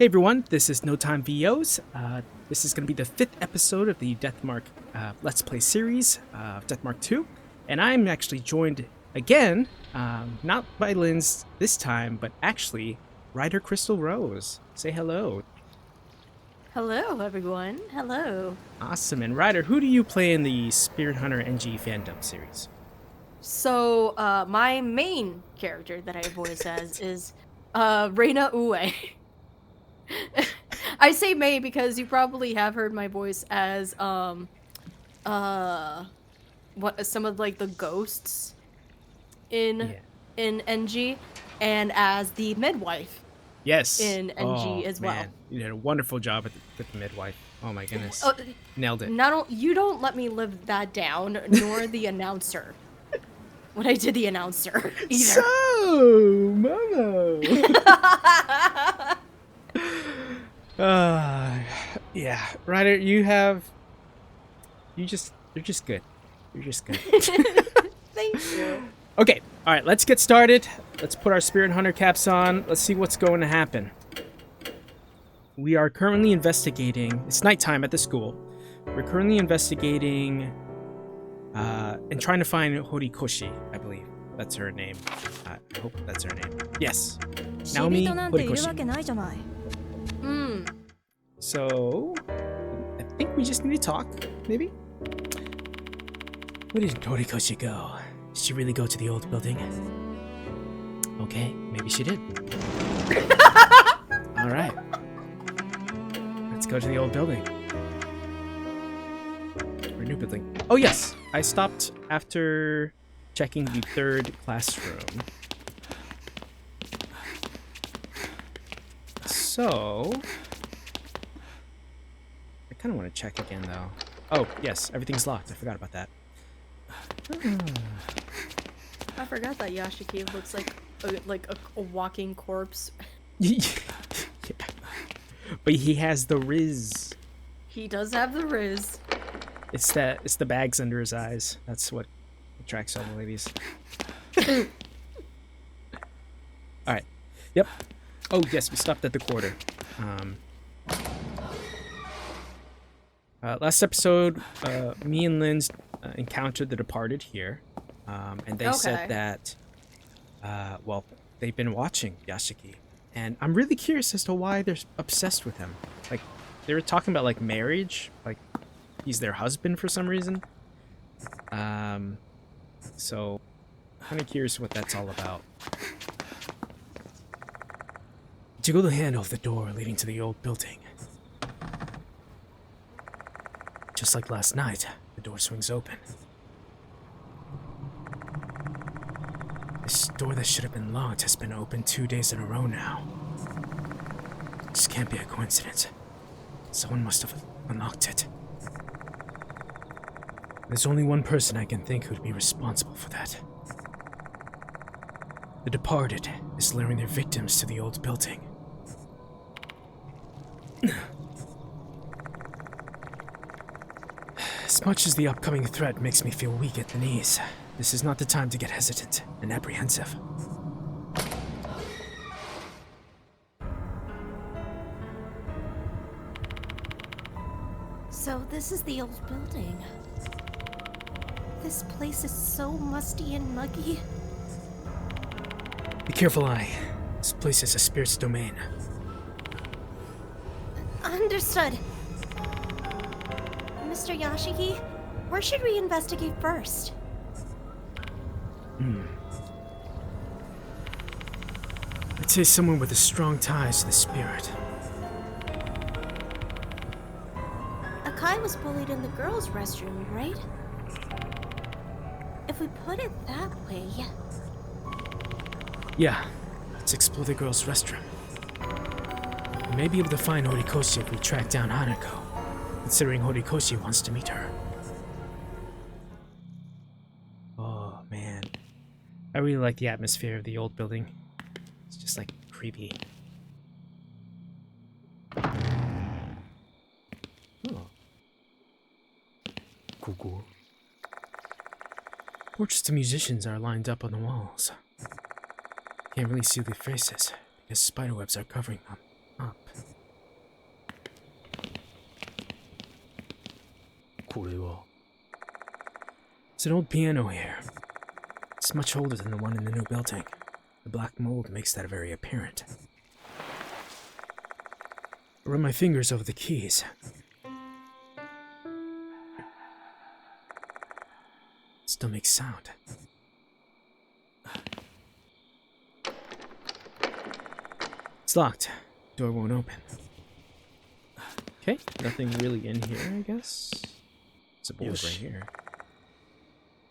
Hey everyone, this is No Time VOs. This is going to be the 5th episode of the Deathmark Let's Play series, Deathmark 2. And I'm actually joined again, not by Lynn's this time, but actually Ryder Crystal Rose. Say hello. Hello, everyone. Hello. Awesome. And Ryder, who do you play in the Spirit Hunter NG fandom series? So, my main character that I voice as is Reina Ue. I say May because you probably have heard my voice as some of like the ghosts in NG, and as the midwife. Yes. In NG as well. Man. You did a wonderful job with the midwife. Oh my goodness. Nailed it. You don't let me live that down, nor the announcer. When I did the announcer either. So, Momo. Yeah, Ryder, you're just good. You're just good. Thank you. Okay, all right, let's get started. Let's put our Spirit Hunter caps on. Let's see what's going to happen. We are currently investigating. It's nighttime at the school. We're currently investigating and trying to find Horikoshi, I believe. That's her name. I hope that's her name. Yes. Naomi Horikoshi. So, I think we just need to talk, maybe? Where did Horikoshi go? Did she really go to the old building? Okay, maybe she did. Alright. Let's go to the old building. Or new building. Oh yes! I stopped after checking the third classroom. So... I kind of want to check again, though. Oh, yes, everything's locked. I forgot about that. I forgot that Yashiki looks like a walking corpse. Yeah. But he has the Riz. He does have the Riz. It's the bags under his eyes. That's what attracts all the ladies. Alright. Yep. Oh, yes, we stopped at the quarter. Last episode, me and Lynn encountered the departed here, and they said that, well, they've been watching Yashiki, and I'm really curious as to why they're obsessed with him. Like, they were talking about, like, marriage, like, he's their husband for some reason. So, kind of curious what that's all about. Jiggle the handle of the door leading to the old building. Just like last night, the door swings open. This door that should have been locked has been open 2 days in a row now. This can't be a coincidence. Someone must have unlocked it. There's only one person I can think who'd be responsible for that. The departed is luring their victims to the old building. As much as the upcoming threat makes me feel weak at the knees, this is not the time to get hesitant and apprehensive. So this is the old building. This place is so musty and muggy. Be careful, Ai. This place is a spirit's domain. Understood. Mr. Yashiki, where should we investigate first? I'd say someone with a strong ties to the spirit. Akai was bullied in the girls' restroom, right? If we put it that way... Yeah, let's explore the girls' restroom. We may be able to find Horikoshi if we track down Hanako, considering Horikoshi wants to meet her. Oh, man. I really like the atmosphere of the old building. It's just, like, creepy. Oh. Cool. Portraits of musicians are lined up on the walls. Can't really see their faces, because spiderwebs are covering them up. これは It's an old piano here. It's much older than the one in the new building. The black mold makes that very apparent. I run my fingers over the keys. It still makes sound. It's locked. Door won't open. Okay, nothing really in here, I guess. It's a board right here.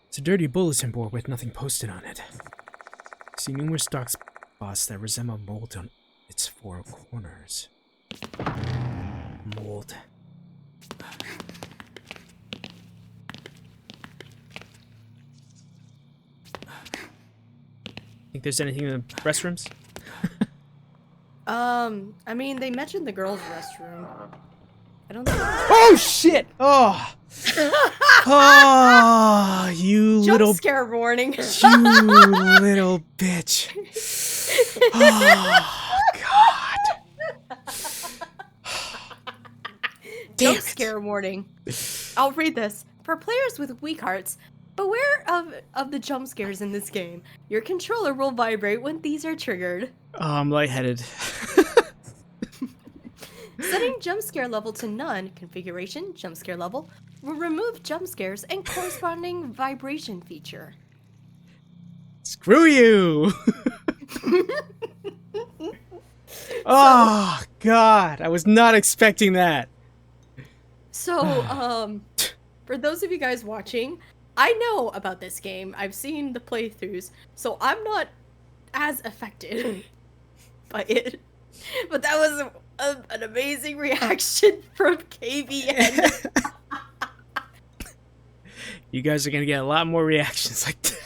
It's a dirty bulletin board with nothing posted on it. I see numerous dark spots that resemble mold on its four corners. Mold. Think there's anything in the restrooms? I mean, they mentioned the girls' restroom. I don't think. Oh shit! Oh! Oh, you Jump little scare warning. you little bitch. Oh god. Damn Jump scare warning. I'll read this. For players with weak hearts, beware of the jump scares in this game. Your controller will vibrate when these are triggered. Oh, I'm lightheaded. Setting jump scare level to none, configuration, jump scare level, will remove jump scares and corresponding vibration feature. Screw you! Oh god, I was not expecting that. So, for those of you guys watching, I know about this game. I've seen the playthroughs, so I'm not as affected by it. But that was an amazing reaction from KBN. You guys are gonna get a lot more reactions like that.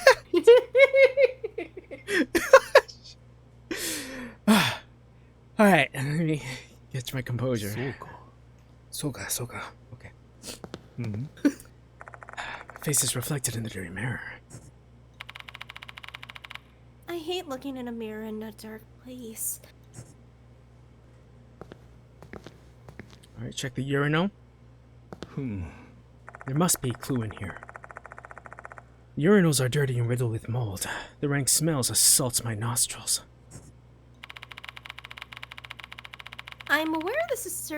Alright, let me get to my composure. そうか Soka. Okay. My face is reflected in the dirty mirror. I hate looking in a mirror in a dark place. Alright, check the urinal. There must be a clue in here. Urinals are dirty and riddled with mold. The rank smells assaults my nostrils. I'm aware this is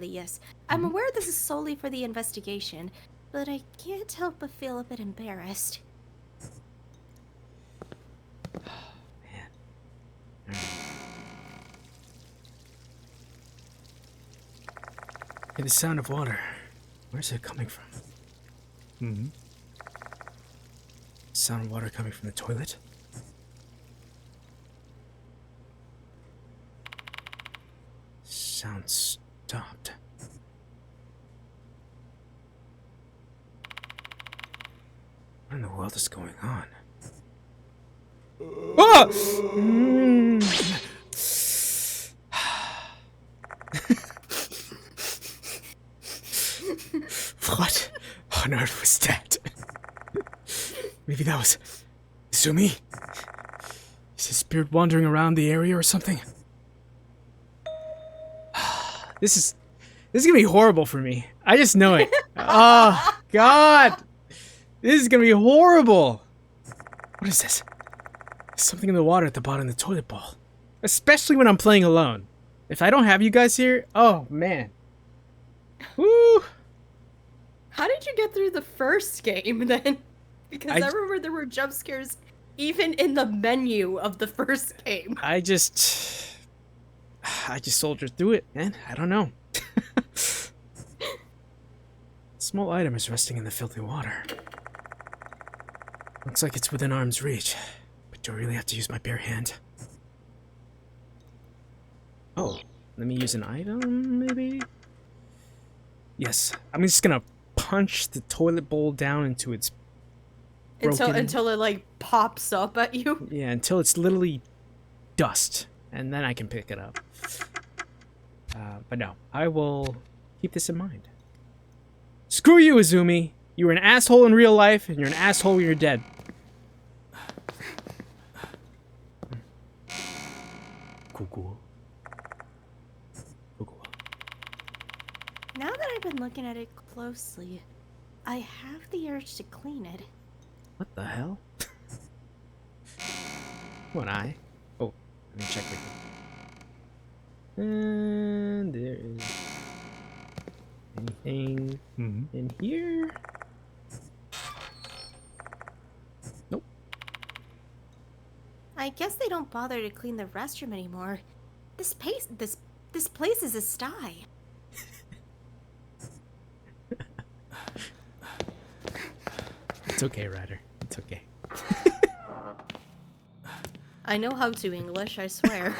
yes. I'm aware this is solely for the investigation, but I can't help but feel a bit embarrassed. Hey, the sound of water. Where's it coming from? Sound of water coming from the toilet? Sound stopped. What in the world is going on? Oh! What on earth was that? Maybe that was Izumi? Is his spirit wandering around the area or something? This is gonna be horrible for me. I just know it. Oh god! This is gonna be horrible! What is this? There's something in the water at the bottom of the toilet bowl. Especially when I'm playing alone. If I don't have you guys here, oh man. Woo! How did you get through the first game then? Because I remember there were jump scares even in the menu of the first game. I just soldiered through it, man. I don't know. Small item is resting in the filthy water. Looks like it's within arm's reach. But do I really have to use my bare hand? Oh, let me use an item, maybe? Yes, I'm just gonna punch the toilet bowl down into its broken... Until it like pops up at you? Yeah, until it's literally dust. And then I can pick it up. But no, I will keep this in mind. Screw you, Izumi! You were an asshole in real life, and you're an asshole when you're dead. Now that that I've been looking at it closely, I have the urge to clean it. What the hell? One eye. Oh, let me check with you. And there is anything in here? Nope. I guess they don't bother to clean the restroom anymore. This place is a sty. It's okay, Ryder. It's okay. I know how to English, I swear.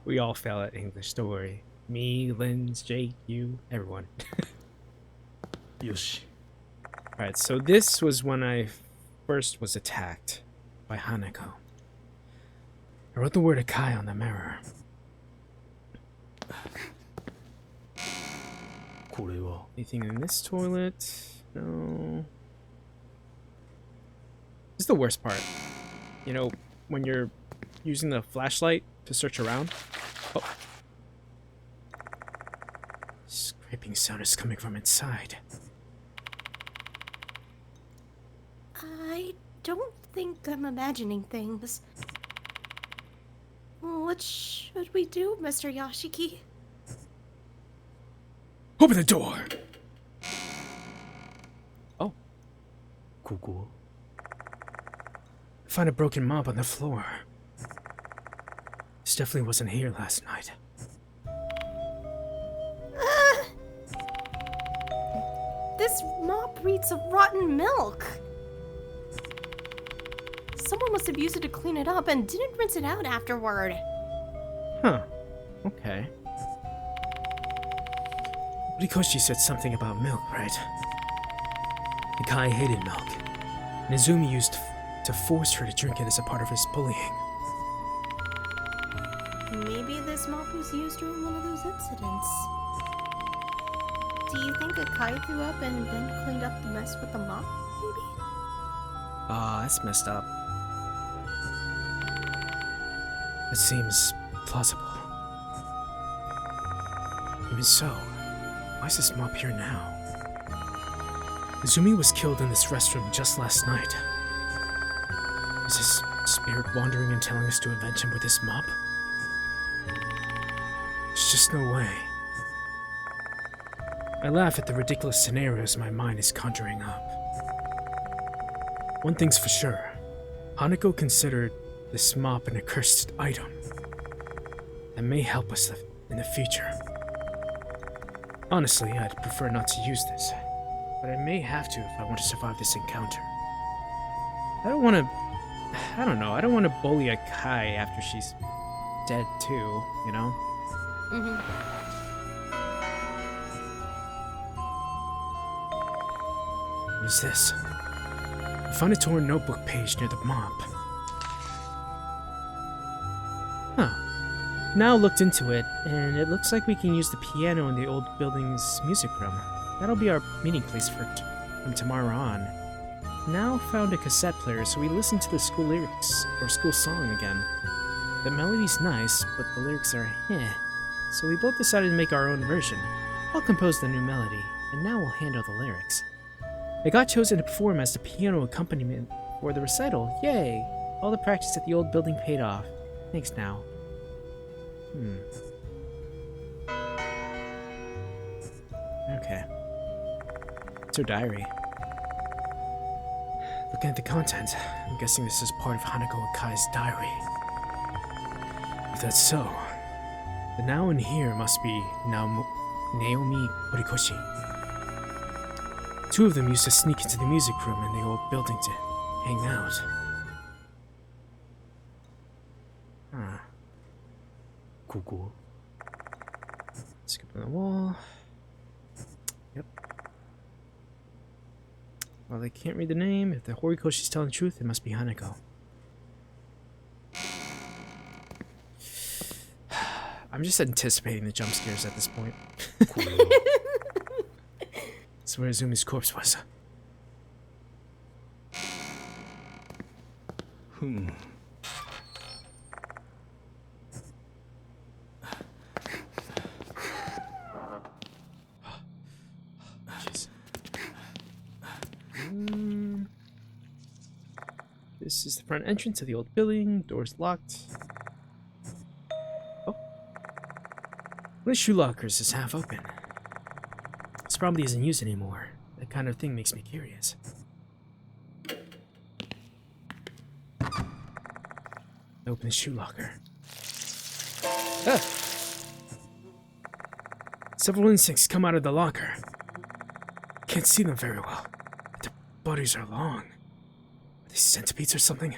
We all fail at English, don't worry. Me, Linz, Jake, you, everyone. Yoshi. Alright, so this was when I first was attacked by Hanako. I wrote the word Akai on the mirror. これは Anything in this toilet? No. This is the worst part. You know, when you're using the flashlight to search around. Oh. Scraping sound is coming from inside. I don't think I'm imagining things. What should we do, Mr. Yashiki? Open the door! Oh. ここ I found a broken mop on the floor. This definitely wasn't here last night. This mop reeks of rotten milk. Someone must have used it to clean it up and didn't rinse it out afterward. Huh. Okay. Rikoshi said something about milk, right? Akai hated milk. And Izumi used to force her to drink it as a part of his bullying. Maybe this mop was used during one of those incidents. Do you think Akai threw up and then cleaned up the mess with the mop, maybe? Ah, that's messed up. It seems plausible. Even so, why is this mop here now? Izumi was killed in this restroom just last night. Is his spirit wandering and telling us to avenge him with this mop? There's just no way. I laugh at the ridiculous scenarios my mind is conjuring up. One thing's for sure. Hanako considered this mop an accursed item that may help us in the future. Honestly, I'd prefer not to use this, but I may have to if I want to survive this encounter. I don't want to bully Akai after she's dead too, you know? What is this? I found a torn notebook page near the mop. Huh. Now looked into it, and it looks like we can use the piano in the old building's music room. That'll be our meeting place from tomorrow on. Now found a cassette player, so we listen to the school lyrics, or school song again. The melody's nice, but the lyrics are so we both decided to make our own version. I'll compose the new melody, and now we'll handle the lyrics. I got chosen to perform as the piano accompaniment for the recital. Yay! All the practice at the old building paid off. Thanks now. Okay. It's her diary. Looking at the content, I'm guessing this is part of Hanako Akai's diary. If that's so, the now in here must be Naomi Horikoshi. Two of them used to sneak into the music room in the old building to hang out. Huh. ここ Skip on the wall. Yep. Well, they can't read the name. If the Horikoshi's telling the truth, it must be Hanako. I'm just anticipating the jump scares at this point. これは That's where Izumi's corpse was. ふん What This is the front entrance to the old building. Door's locked. Oh. One of the shoe lockers is half open. This probably isn't used anymore. That kind of thing makes me curious. Open the shoe locker. Ah! Several insects come out of the locker. Can't see them very well. Their bodies are long. Are they centipedes or something?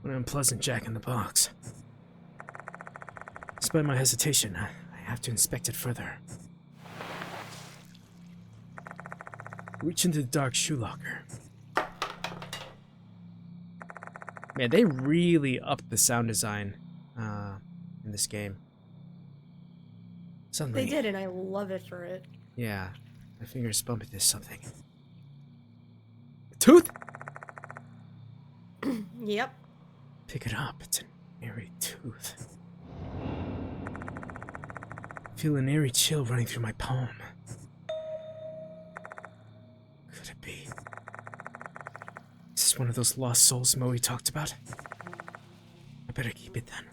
What an unpleasant jack-in-the-box. Despite my hesitation, I have to inspect it further. Reach into the dark shoe locker. Man, they really upped the sound design in this game. Suddenly, They did, and I love it for it. yeah, my fingers bump into something. A tooth? Yep. Pick it up. It's an airy tooth. Feel an airy chill running through my palm. Could it be? Is this one of those lost souls Moe talked about? I better keep it then.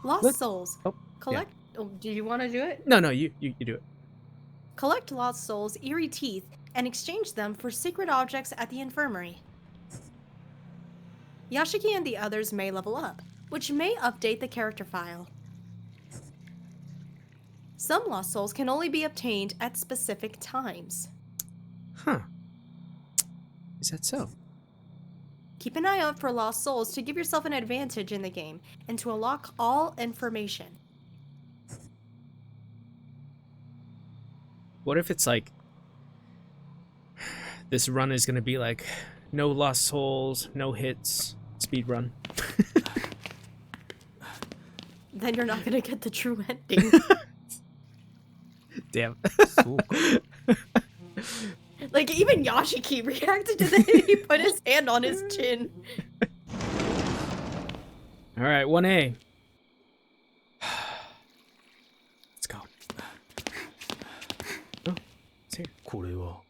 Lost Look- souls. Oh, Collect. Oh, do you want to do it? No, you do it. Collect lost souls' eerie teeth and exchange them for secret objects at the infirmary. Yashiki and the others may level up, which may update the character file. Some lost souls can only be obtained at specific times. Huh. Is that so? Keep an eye out for lost souls to give yourself an advantage in the game and to unlock all information. What if it's like this run is gonna be like no lost souls, no hits, speed run? Then you're not gonna get the true ending. Damn. そうか。 Like, even Yashiki reacted to that. He put his hand on his chin. All right, 1A. Let's go. Oh, it's here. これは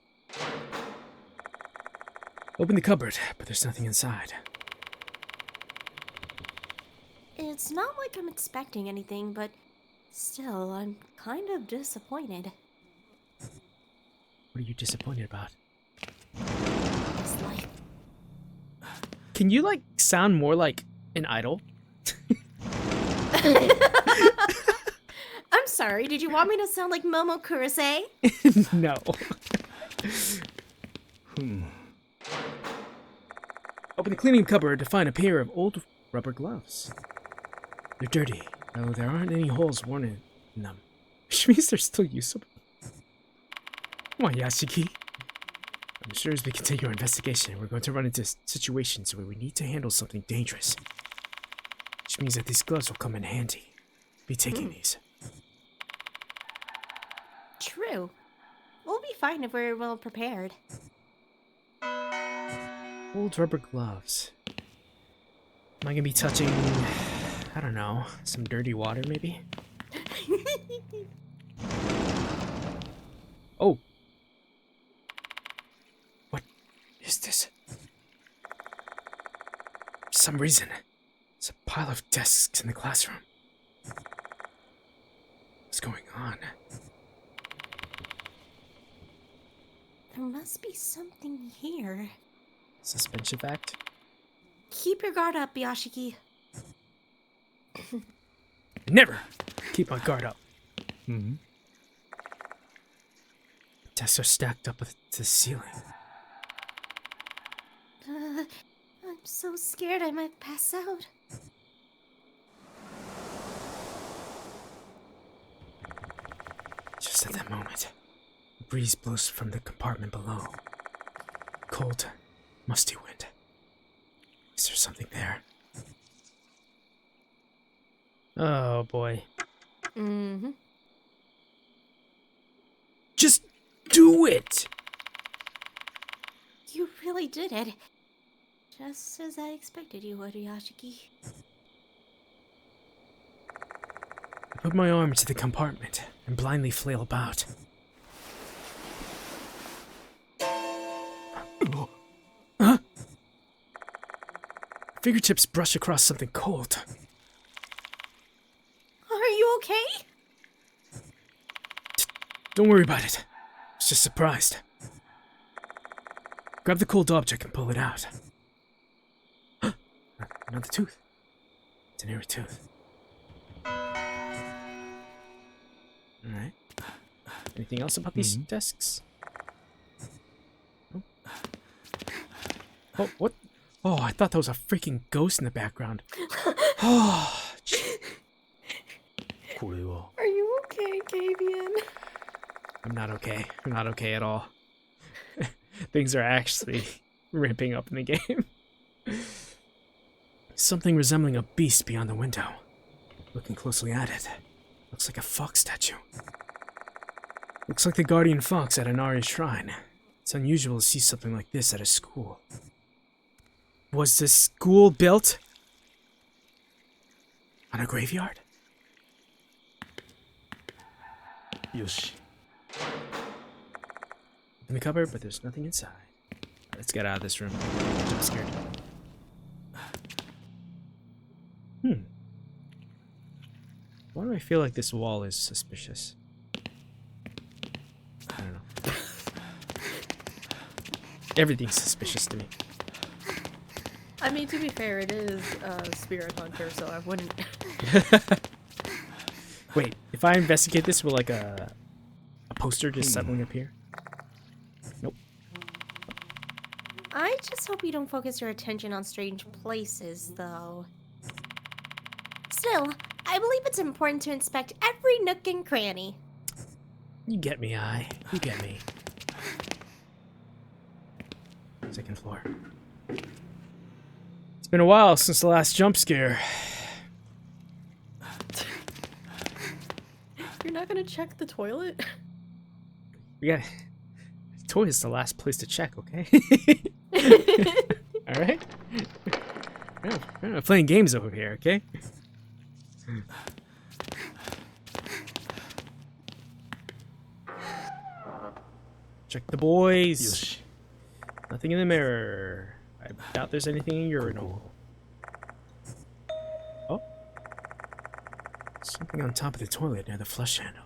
Open the cupboard, but there's nothing inside. It's not like I'm expecting anything, but still, I'm kind of disappointed. What are you disappointed about? This life. Can you like sound more like an idol? I'm sorry, did you want me to sound like Momo Kurose? No. ふん Open the cleaning cupboard to find a pair of old rubber gloves. They're dirty, though there aren't any holes worn in them, which means they're still usable. Come on, Yashiki. I'm sure as we continue our investigation, we're going to run into situations where we need to handle something dangerous. Which means that these gloves will come in handy. Be taking these. True. We'll be fine if we're well prepared. Old rubber gloves. Am I gonna be touching, I don't know, some dirty water maybe? Oh. What is this? For some reason, there's a pile of desks in the classroom. What's going on? There must be something here. Suspension act? Keep your guard up, Yashiki. Never keep my guard up. うん Desks are stacked up to the ceiling. I'm so scared I might pass out. Just at that moment, a breeze blows from the compartment below. Cold, musty wind. Is there something there? Oh boy. Mm-hmm. Just do it! You really did it. Just as I expected you would, Yashiki. I put my arm into the compartment and blindly flail about. Fingertips brush across something cold. Are you okay? Don't worry about it. I was just surprised. Grab the cold object and pull it out. Another tooth. It's an eerie tooth. Alright. Anything else about these desks? Oh. Oh, what? Oh, I thought that was a freaking ghost in the background. Oh, これは Are you okay, Gavian? I'm not okay. I'm not okay at all. Things are actually ramping up in the game. Something resembling a beast beyond the window. Looking closely at it. Looks like a fox statue. Looks like the guardian fox at an Arya shrine. It's unusual to see something like this at a school. Was this school built on a graveyard? よし In the cupboard, but there's nothing inside. Let's get out of this room. I'm scared. Why do I feel like this wall is suspicious? I don't know. Everything's suspicious to me. I mean, to be fair, it is Spirit Hunter, so I wouldn't. Wait, if I investigate this, will like a poster just suddenly appear? Nope. I just hope you don't focus your attention on strange places, though. Still, I believe it's important to inspect every nook and cranny. You get me, You get me. Second floor. It's been a while since the last jump scare. You're not gonna check the toilet? Yeah. Toilet's the last place to check, okay? Alright? We're not playing games over here, okay? Check the boys. よし Nothing in the mirror. I doubt there's anything in urinal. Oh. Something on top of the toilet near the flush handle.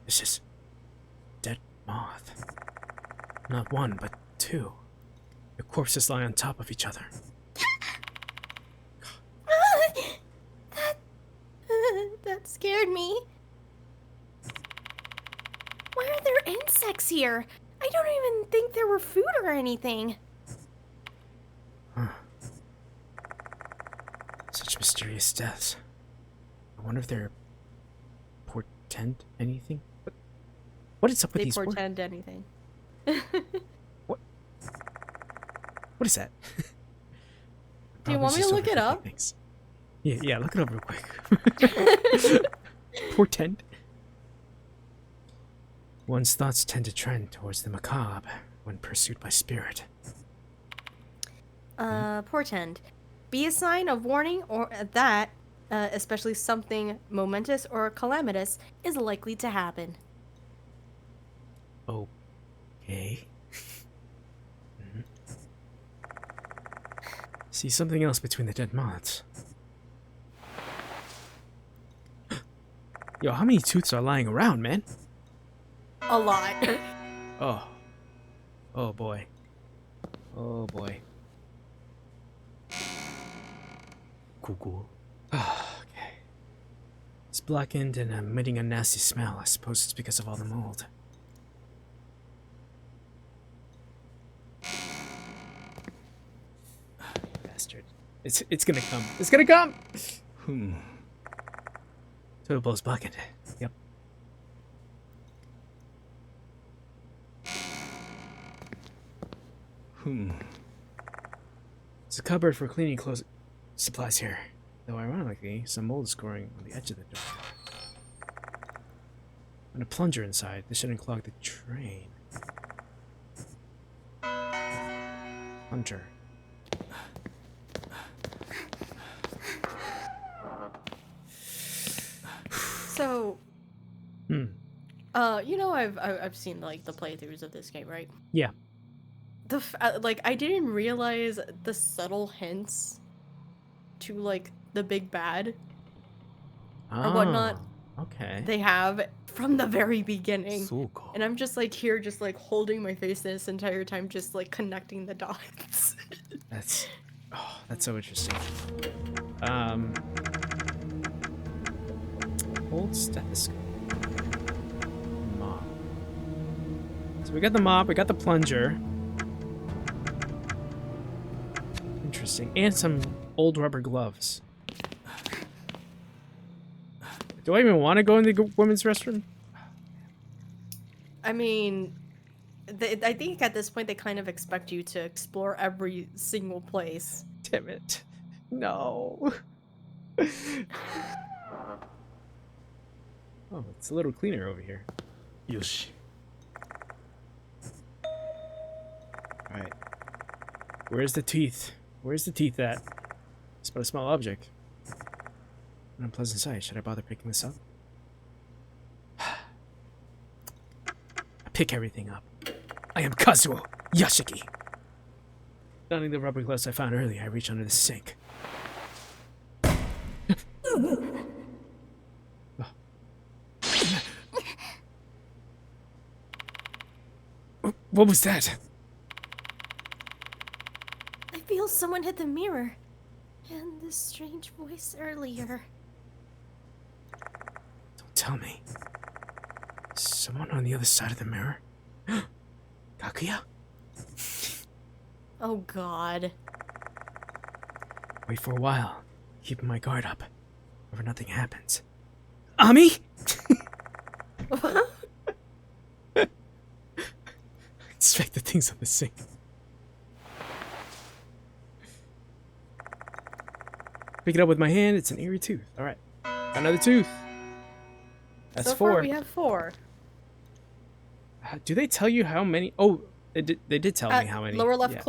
This is dead moth. Not one, but two. The corpses lie on top of each other. That scared me. Why are there insects here? I don't even think there were food or anything. Such mysterious deaths. I wonder if they're portend anything? What is up with They these words? portend anything. What is that? Do you want me to look it up? Things. Yeah, look it up real quick. Portend. One's thoughts tend to trend towards the macabre when pursued by spirit. Portend. Be a sign of warning or that, especially something momentous or calamitous, is likely to happen. Okay. See something else between the dead moths. Yo, how many tooths are lying around, man? A lot. Oh. Oh boy. Oh boy. ここ Okay. It's blackened and emitting a nasty smell. I suppose it's because of all the mold. Bastard. It's gonna come. It's gonna come! ふん Toilet bowl's blackened. Yep. It's a cupboard for cleaning clothes supplies here. Though ironically, some mold is growing on the edge of the door. And a plunger inside. This shouldn't clog the drain. Plunger. So, Hmm. you know, I've seen like the playthroughs of this game, right? Yeah. like I didn't realize the subtle hints to like the big bad or whatnot Okay. they have from the very beginning. そうか And I'm just like here, just like holding my face this entire time, just like connecting the dots. That's so interesting. Old stethoscope. Mop. So we got the mop, we got the plunger. Interesting. And some old rubber gloves. Do I even want to go in the women's restroom? I mean, I think at this point they kind of expect you to explore every single place. Damn it. No. Oh, it's a little cleaner over here. よし Alright. Where's the teeth? Where's the teeth at? It's but a small object. An unpleasant sight. Should I bother picking this up? I pick everything up. I am Kazuo Yashiki. Donning the rubber gloves I found earlier, I reach under the sink. What was that? I feel someone hit the mirror. And this strange voice earlier. Don't tell me. Someone on the other side of the mirror? Kakuya? Oh god. Wait for a while. Keeping my guard up. Whenever nothing happens. Ami? Inspect the things on the sink. Pick it up with my hand. It's an eerie tooth. All right, another tooth. That's So 4. far we have 4. Do they tell you how many? Oh, they did tell me how many. Lower left Yeah.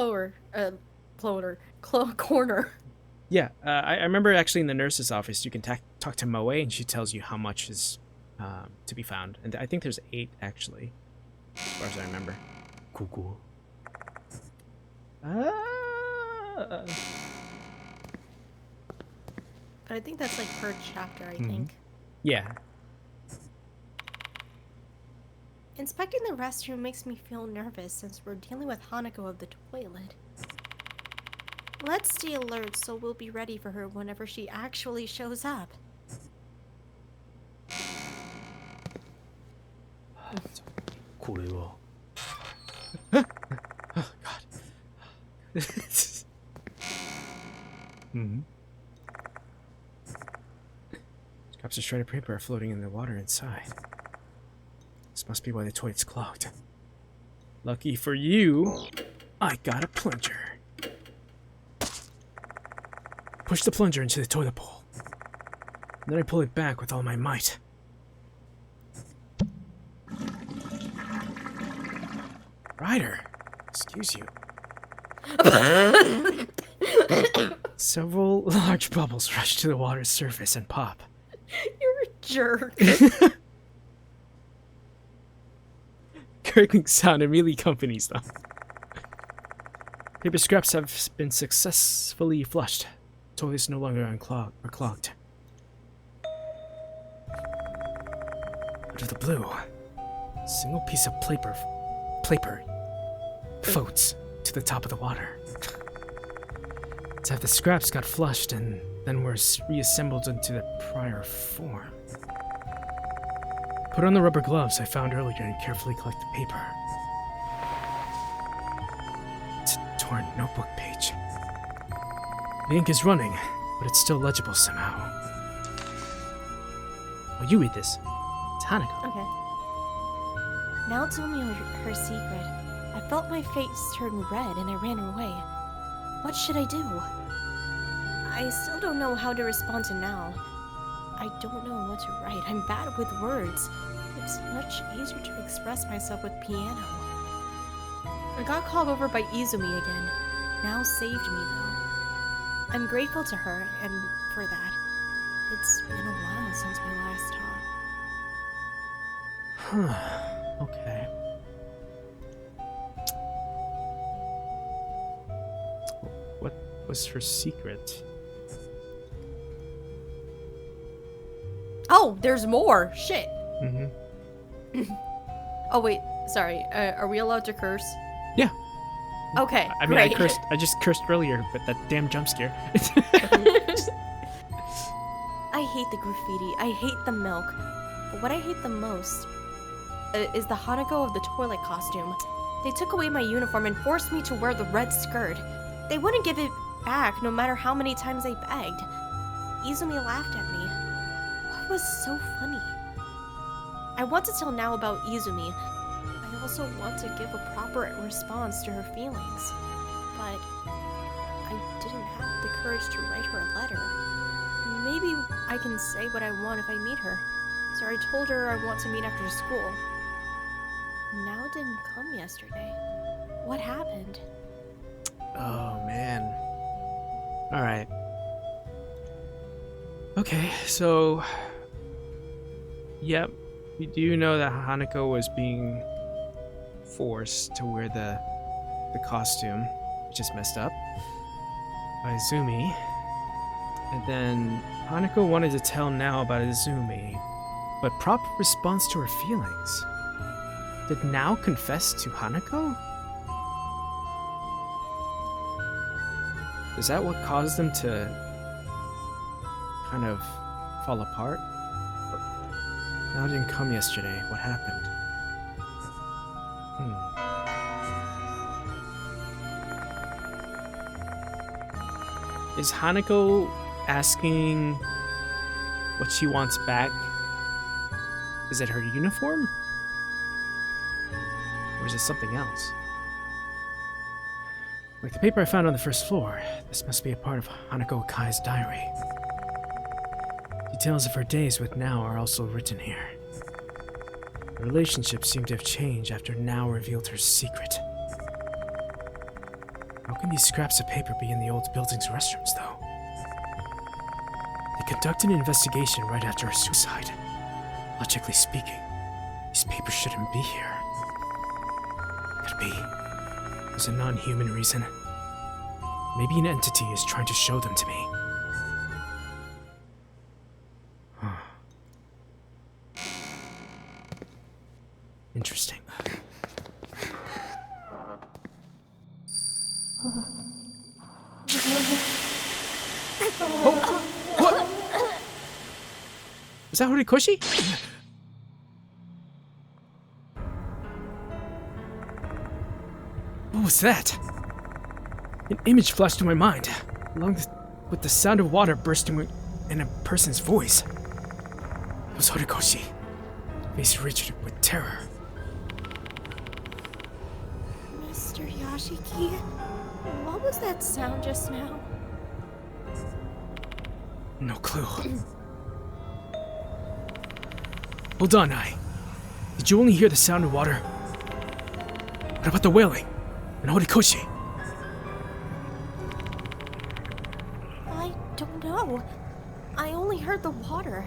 corner. Yeah, I remember actually in the nurse's office you can talk to Moe and she tells you how much is to be found. And I think there's 8 actually, as far as I remember. ここ But I think that's like per chapter, I Mm-hmm. think. Yeah. Inspecting the restroom makes me feel nervous since we're dealing with Hanako of the toilet. Let's stay alert so we'll be ready for her whenever she actually shows up. これは Oh God. Scraps of shredded paper are floating in the water inside. This must be why the toilet's clogged. Lucky for you, I got a plunger. Push the plunger into the toilet bowl. Then I pull it back with all my might. Ryder, excuse you. Several large bubbles rush to the water's surface and pop. You're a jerk. Gurgling sound immediately accompanies them. Paper scraps have been successfully flushed. Toilet is no longer unclogged or clogged. Out of the blue, a single piece of paper floats to the top of the water. It's as if the scraps got flushed and then were reassembled into the prior form. Put on the rubber gloves I found earlier and carefully collect the paper. It's a torn notebook page. The ink is running, but it's still legible somehow. Oh, you read this. It's Hanako. Okay. Now tell me her secret. I felt my face turn red and I ran away. What should I do? I still don't know how to respond to now. I don't know what to write. I'm bad with words. It's much easier to express myself with piano. I got called over by Izumi again. Now saved me though. I'm grateful to her and for that. It's been a while since we last talked. Okay. What was her secret? Oh, there's more. Shit. Mm-hmm. Oh wait, sorry. Are we allowed to curse? Yeah. Okay. I mean, great. I just cursed earlier, but that damn jump scare. I hate the graffiti. I hate the milk. But what I hate the most is the Hanako of the toilet costume. They took away my uniform and forced me to wear the red skirt. They wouldn't give it back no matter how many times I begged. Izumi laughed at me. What was so funny? I want to tell now about Izumi. I also want to give a proper response to her feelings. But I didn't have the courage to write her a letter. Maybe I can say what I want if I meet her. So I told her I want to meet after school. Now it didn't come yesterday. What happened? Oh man. Alright. Okay, so yep, we do know that Hanako was being forced to wear the costume, which is messed up, by Izumi. And then Hanako wanted to tell Nao about Izumi, but proper response to her feelings. Did Nao confess to Hanako? Is that what caused them to kind of fall apart? Nao didn't come yesterday. What happened? Is Hanako asking what she wants back? Is it her uniform? Or is it something else? Like the paper I found on the first floor, this must be a part of Hanako Akai's diary. Details of her days with Nao are also written here. The relationship seemed to have changed after Nao revealed her secret. How can these scraps of paper be in the old building's restrooms, though? They conducted an investigation right after her suicide. Logically speaking, these papers shouldn't be here. Could be. There's a non-human reason. Maybe an entity is trying to show them to me. Huh. Interesting. Oh! What? Was that Horikoshi? What was that? An image flashed to my mind, along with the sound of water bursting in a person's voice. It was Horikoshi, face rigid with terror. Mr. Yashiki, what was that sound just now? No clue. Hold on, did you only hear the sound of water? What about the wailing? And Horikoshi? I don't know. I only heard the water.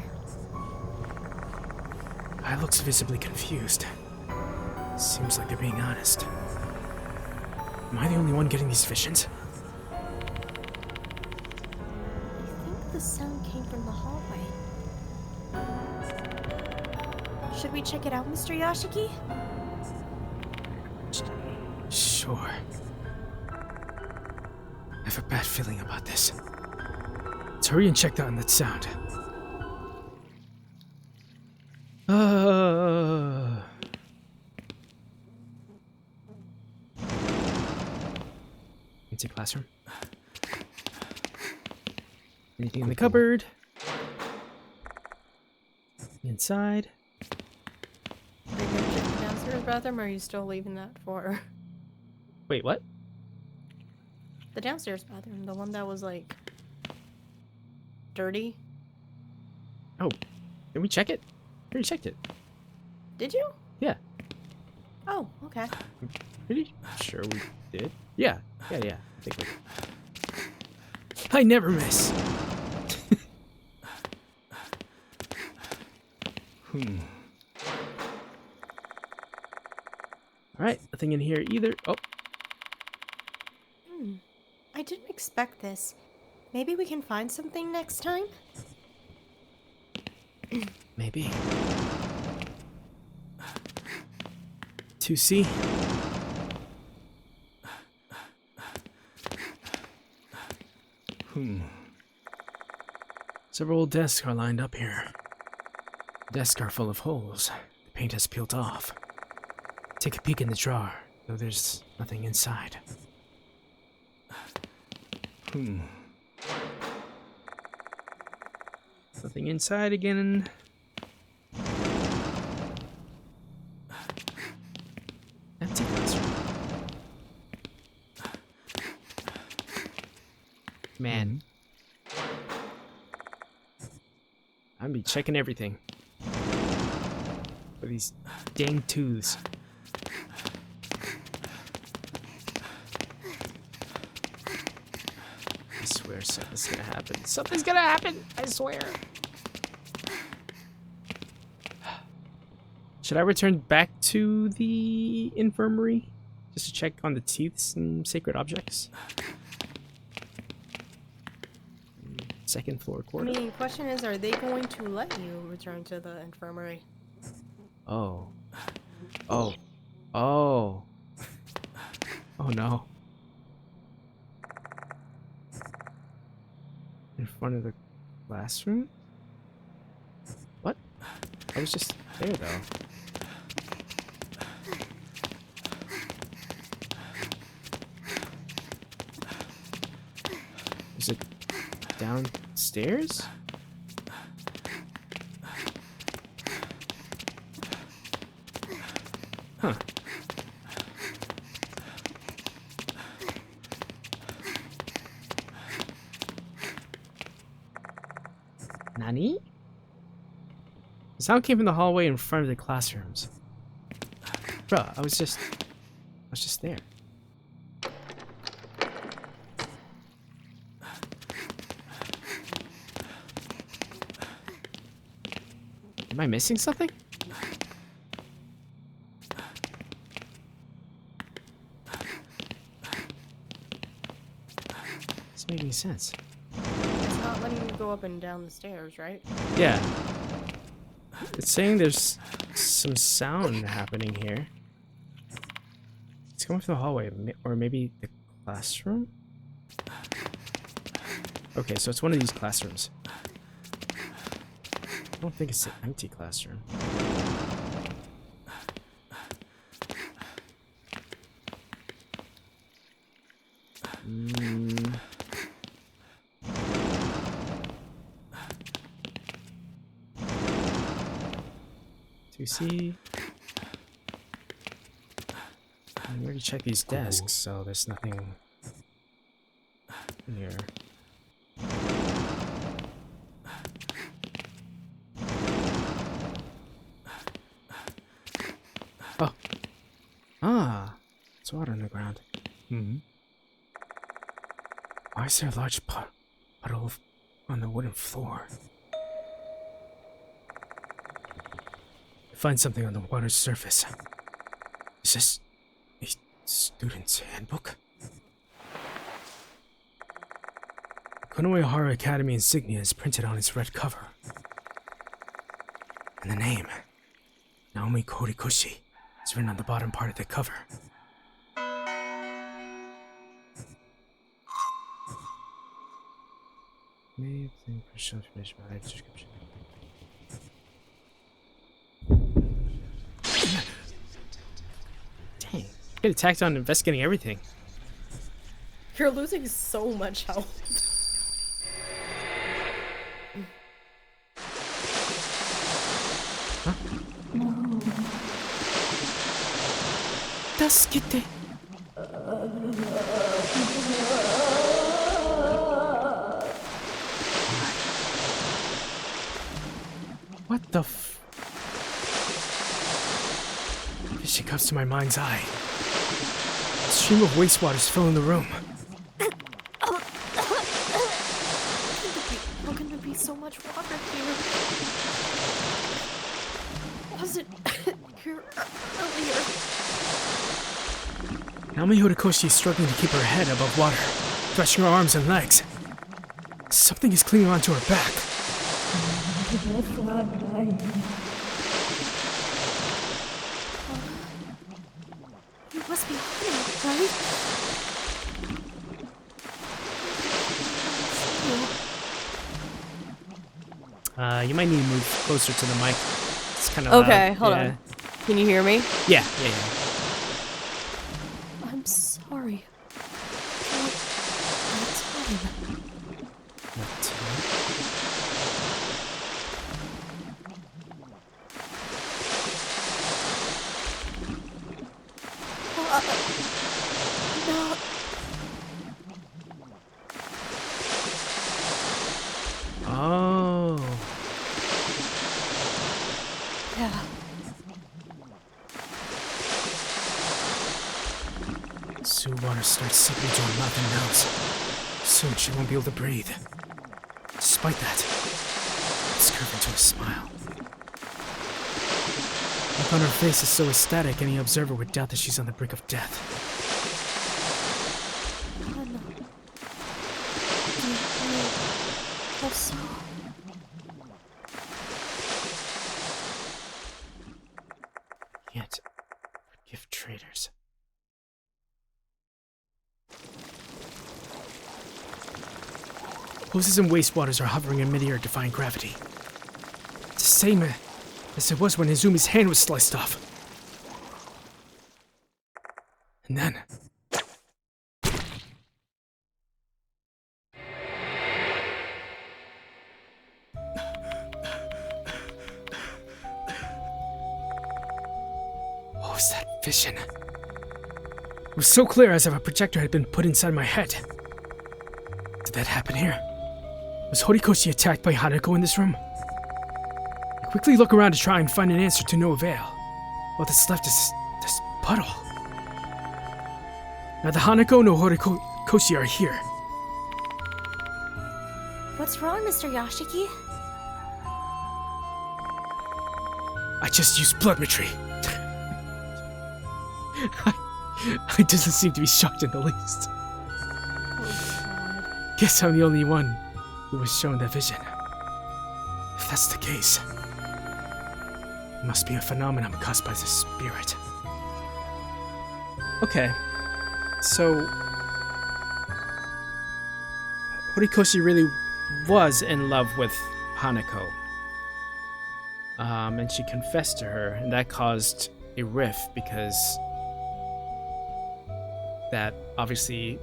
I looks visibly confused. Seems like they're being honest. Am I the only one getting these visions? I think the sound came from the hallway. Should we check it out, Mr. Yashiki? Sure. I have a bad feeling about this. Let's hurry and check out on that sound. Empty classroom. Anything in the cupboard? Inside? Are you gonna check the downstairs bathroom, or are you still leaving that for Wait, what? the downstairs bathroom? The one that was like dirty? Oh, did we check it? We already checked it. Did you? Yeah, Oh, okay. pretty sure we did. Yeah. I think we. I never miss. All right, nothing in here either. Oh, I did make expect this. Maybe we can find something next time? Maybe. 2C. Several old desks are lined up here. The desks are full of holes. The paint has peeled off. Take a peek in the drawer, though there's nothing inside. Nothing inside again. Empty classroom. Man. I'm be checking everything. For these dang tooths. I swear something's gonna happen. Something's gonna happen! I swear. Should I return back to the infirmary? Just to check on the teeths and sacred objects? Second floor I corridor. mean, question is, are they going to let you return to the infirmary? Oh. Oh. Oh. Oh no. In front of the classroom? What? I was just there though. Is it downstairs? Huh. Nani? The sound came from the hallway in front of the classrooms. Bruh, I was just there. Am I missing something? Doesn't make any sense. It's not letting you go up and down the stairs, right? Yeah. It's saying there's some sound happening here. It's coming from the hallway, or maybe the classroom? Okay, so it's one of these classrooms. I don't think it's an empty classroom. Do you see? I already checked these desks, so there's nothing here. Oh. Ah. It's water on the ground. Why is there a large puddle on the wooden floor? Find something on the water's surface. Is this a student's handbook? Konohara Academy insignia is printed on its red cover. And the name, Naomi Korikoshi, is written on the bottom part of the cover. Description. Dang, get attacked on investigating everything. You're losing so much health. Tasukete. What the f... Vision comes to my mind's eye. A stream of wastewater is filling the room. How can there be so much water here? Was it here earlier? Naomi Horikoshi is struggling to keep her head above water. thrashing her arms and legs. Something is clinging onto her back. It must be Hanako, right? You might need to move closer to the mic. It's kind of Okay, loud. hold Yeah. on. Can you hear me? Yeah. I'm sorry. That's fine. Not No. Oh. Yeah. Water starts seeping into her mouth and nose. Soon she won't be able to breathe. Despite that, it's curved into a smile. The look on her face is so ecstatic any observer would doubt that she's on the brink of death. Also. Yet, forgive traitors. Hoses and wastewaters are hovering in midair, defying gravity. It's the same as it was when Izumi's hand was sliced off. And then... what was that vision? It was so clear as if a projector had been put inside my head. Did that happen here? Was Horikoshi attacked by Hanako in this room? I quickly look around to try and find an answer to no avail. All that's left is this puddle. Neither Hanako nor Horikoshi are here. What's wrong, Mr. Yashiki? I just used bloodmetry. I doesn't seem to be shocked in the least. Guess I'm the only one who was shown that vision. If that's the case, it must be a phenomenon caused by the spirit. Okay, so Horikoshi really was in love with Hanako. And she confessed to her, and that caused a rift because that obviously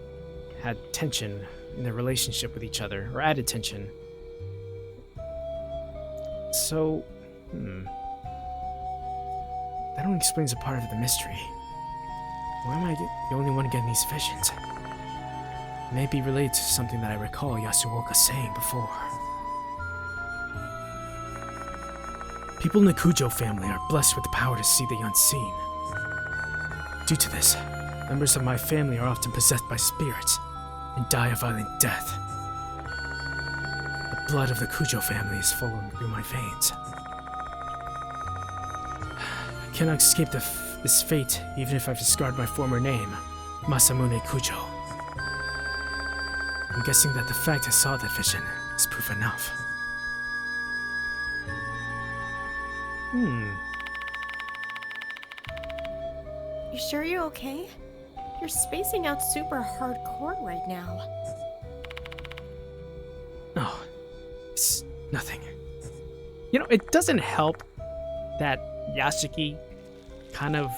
had tension in their relationship with each other, or added tension. So, that only explains a part of the mystery. Why am I the only one getting these visions? It may be related to something that I recall Yasuoka saying before. People in the Kujo family are blessed with the power to see the unseen. Due to this, members of my family are often possessed by spirits and die a violent death. The blood of the Kujo family is flowing through my veins. I cannot escape this fate even if I've discarded my former name, Masamune Kujo. I'm guessing that the fact I saw that vision is proof enough. You sure you're okay? You're spacing out super hardcore right now. No, it's nothing. You know, it doesn't help that Yashiki kind of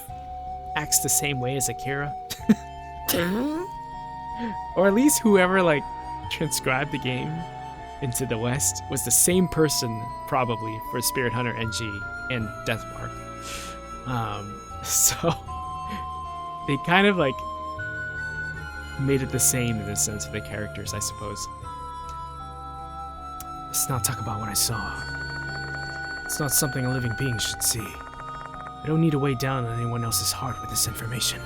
acts the same way as Akira. Or at least whoever, transcribed the game into the West was the same person, probably, for Spirit Hunter NG and Deathmark. So, they kind of, made it the same in the sense of the characters, I suppose. Let's not talk about what I saw. It's not something a living being should see. I don't need to weigh down on anyone else's heart with this information.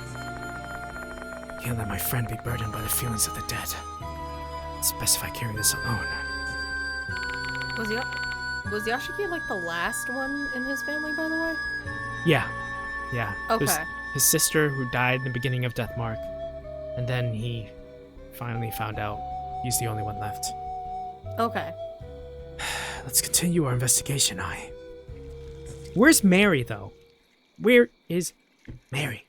Can't let my friend be burdened by the feelings of the dead. It's best if I carry this alone. Was Yashiki the last one in his family, by the way? Yeah. There's Okay. his sister who died in the beginning of Deathmark, and then he finally found out he's the only one left. Okay. Let's continue our investigation, Where's Mary, though? Where is Mary?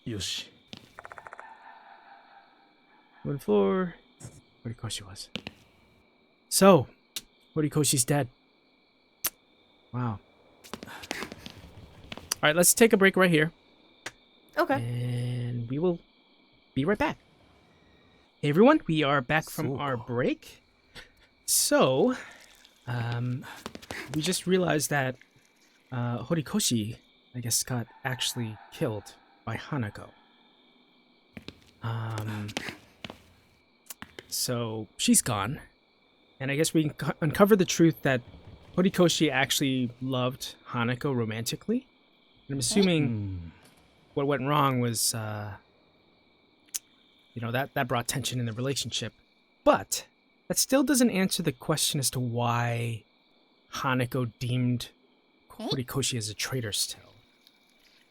よし。 Wooden floor. Horikoshi was. So, Horikoshi's dead. Wow. Alright, let's take a break right here. Okay. And we will be right back. Hey everyone, we are back from our break. So, we just realized that Horikoshi, I guess, got actually killed by Hanako. So she's gone, and I guess we can uncover the truth that Horikoshi actually loved Hanako romantically. And I'm assuming what went wrong was, that brought tension in the relationship. But that still doesn't answer the question as to why Hanako deemed Horikoshi as a traitor still.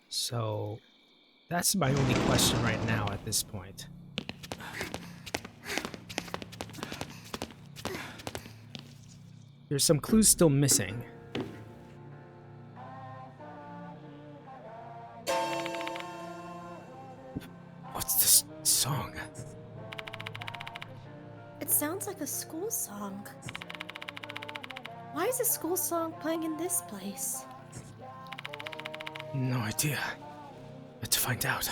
So that's my only question right now at this point. There's some clues still missing. What's this song? It sounds like a school song. Why is a school song playing in this place? No idea. Let's find out.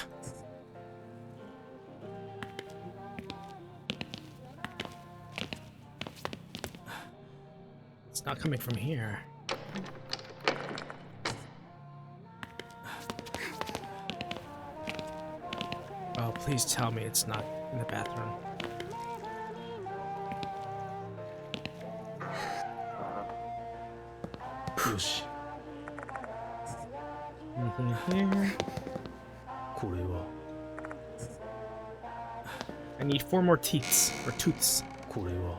It's not coming from here. Oh, please tell me it's not in the bathroom. Yoshi. Anything in here? これは I need 4 more teats, or tooths. これは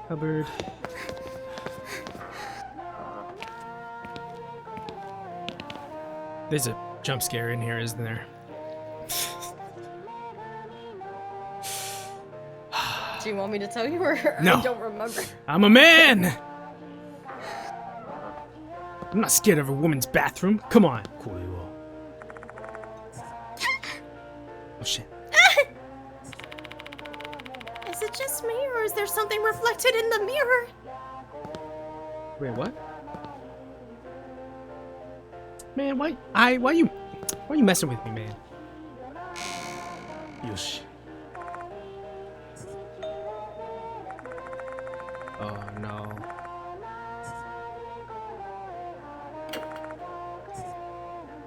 Cupboard. There's a jump scare in here, isn't there? Do you want me to tell you, or No. I don't remember? I'm a man! I'm not scared of a woman's bathroom. Come on. これは Oh shit. Is it just me, or is there something reflected in the mirror? Wait, what? Man, why you messing with me, man? よし Oh no.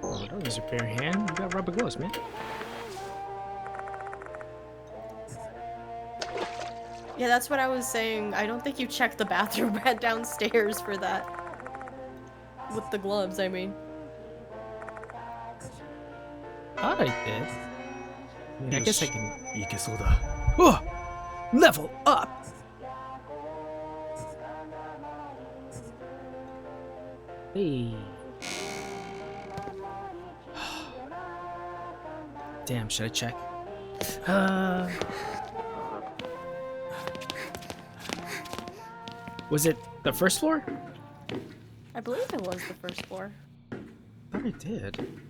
Oh, don't use your bare hand. You got rubber gloves, man. Yeah, that's what I was saying. I don't think you checked the bathroom downstairs for that. With the gloves, I mean. Thought I did. I mean, I guess I can. いけそうだ Oh! Level up! Hey. Damn, should I check? Was it the first floor? I believe it was the first floor. I thought I did.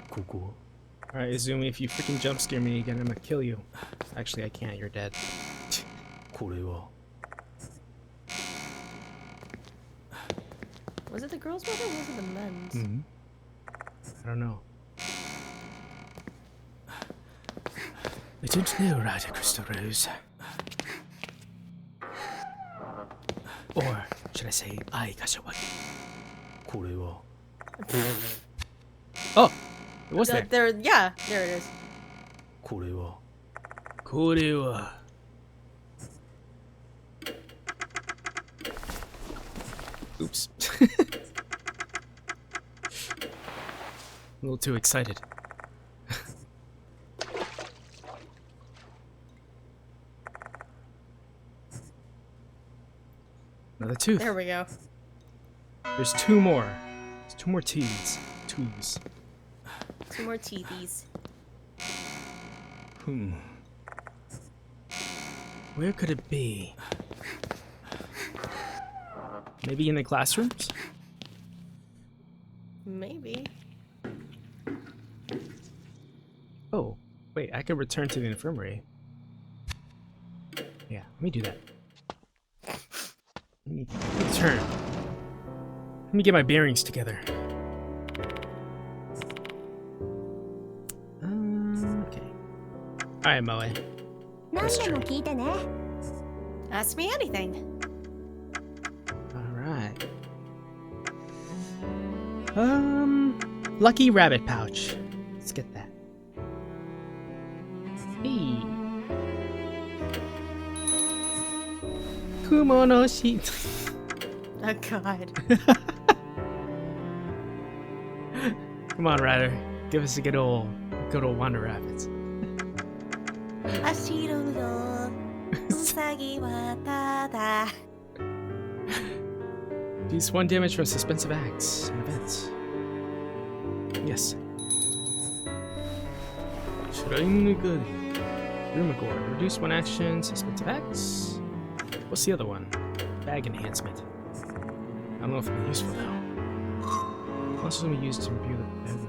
Coco. Alright, Izumi, if you freaking jump scare me again, I'm gonna kill you. Actually, I can't. You're dead. これは Was it the girls' brother or was it the men's? I don't know. I don't know, Ryder Crystal Rose. Or should I say, I Kashawagi? これは Oh! It was there. There, yeah, there it is. これは Korewa. Oops. little too excited. Another tooth. There we go. There's two more. There's two more teeths. Twos. 2 more teethies. Where could it be? Maybe in the classrooms? Maybe. Oh, wait, I could return to the infirmary. Yeah, let me do that. Let me return. Let me get my bearings together. Okay. Alright, Moe. That's true. Ask me anything. Alright. Lucky rabbit pouch. Let's get that. Hey. Kumono shi. Oh god. Come on, Ryder. Give us a good old Wander Rapids. Deals 1 damage from suspensive acts and events. Yes. Shrine good. Rumagor. Reduce 1 action, suspensive acts. What's the other one? Bag enhancement. I don't know if it'll be useful though. Also be used to review the bag.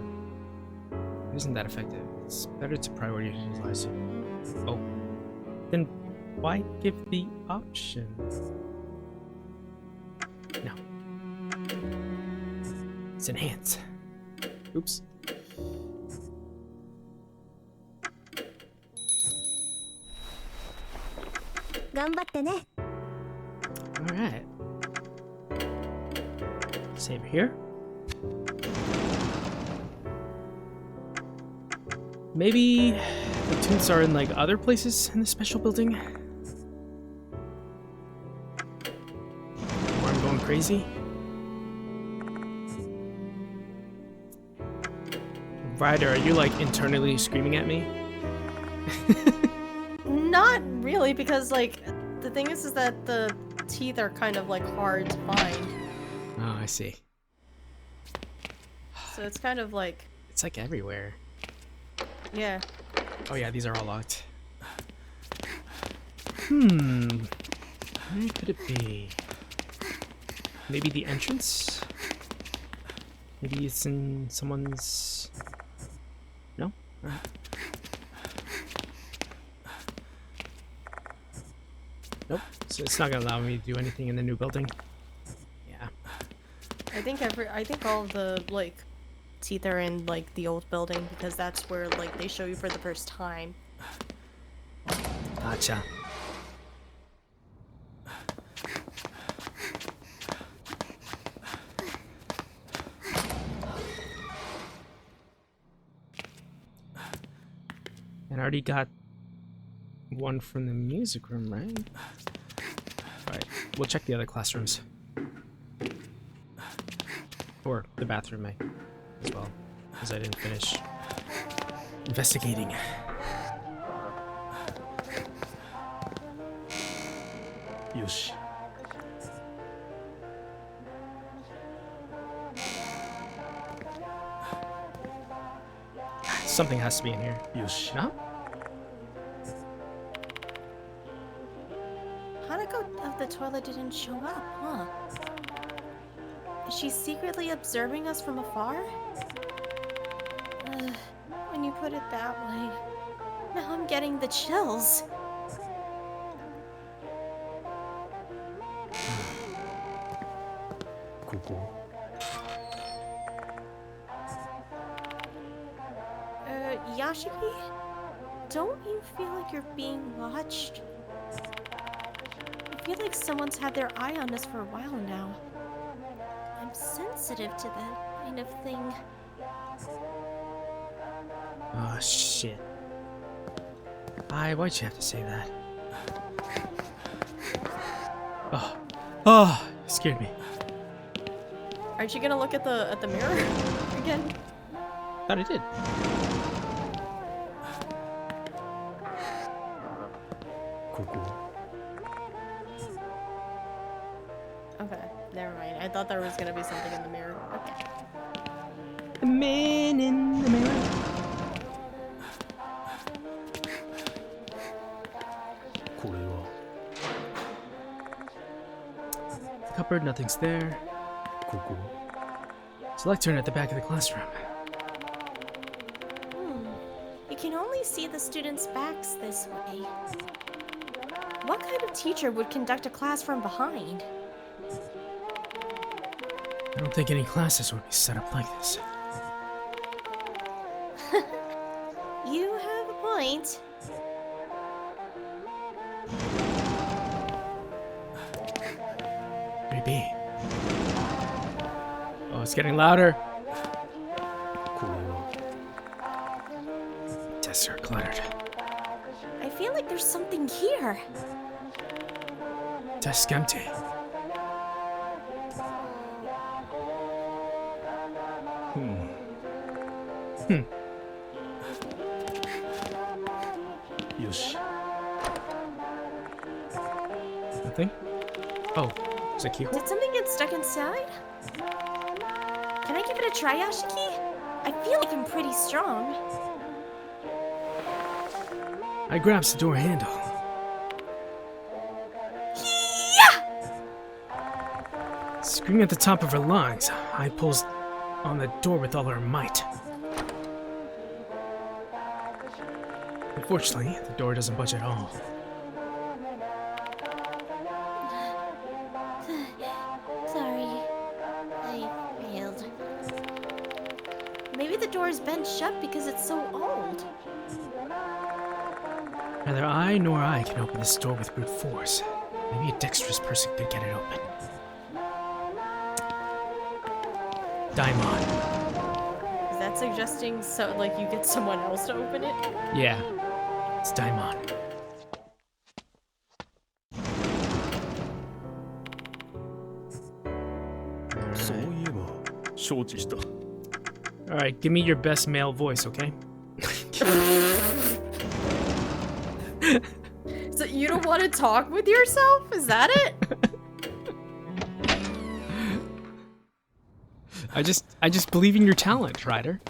It isn't that effective. It's better to prioritize it. Oh. Then why give the option? No. It's enhance. Oops. Alright. Save here. Maybe the tooths are in like other places in the special building? Or I'm going crazy? Ryder, are you like internally screaming at me? Not really, because like the thing is that the teeth are kind of like hard to find. Oh, I see. So it's kind of like, It's like everywhere. yeah. Oh yeah, these are all locked. Where could it be? Maybe the entrance? Maybe it's in someone's... No? Alright. Nope. So it's not gonna allow me to do anything in the new building. Yeah. I think all of the like teeth are in like the old building because that's where like they show you for the first time. Gotcha. And I already got one from the music room, right? Alright, we'll check the other classrooms. Or the bathroom, as well, because I didn't finish investigating. Yoshi. Something has to be in here. Yoshi. No? Hanako of the toilet didn't show up, huh? Is she secretly observing us from afar? When you put it that way, now I'm getting the chills. Kuko. Yashiki? Don't you feel like you're being watched? I feel like someone's had their eye on us for a while now. I'm sensitive to that kind of thing. Oh, shit. Why'd you have to say that? Oh, it scared me. Aren't you gonna look at the mirror again? Thought I did. Okay, never mind. I thought there was gonna be something in the mirror. Okay. The man in the mirror. Cupboard, nothing's there. Select turn at the back of the classroom. You can only see the students' backs this way. What kind of teacher would conduct a class from behind? I don't think any classes would be set up like this. You have a point. Maybe. Oh, it's getting louder. Desks are cluttered. I feel like there's something here. Desk empty. Yoshi. Nothing? Oh, is it keyhole? Did something get stuck inside? Can I give it a try, Yashiki? I feel like I'm pretty strong. I grabs the door handle. Screaming at the top of her lungs, I pulls on the door with all her might. Unfortunately, the door doesn't budge at all. Sorry, I failed. Maybe the door is bent shut because it's so old. Neither I nor I can open this door with brute force. Maybe a dexterous person could get it open. Daimon. Is that suggesting so like you get someone else to open it? Yeah, it's Daimon. Alright, give me your best male voice, okay? So you don't want to talk with yourself? Is that it? I just believe in your talent, Ryder.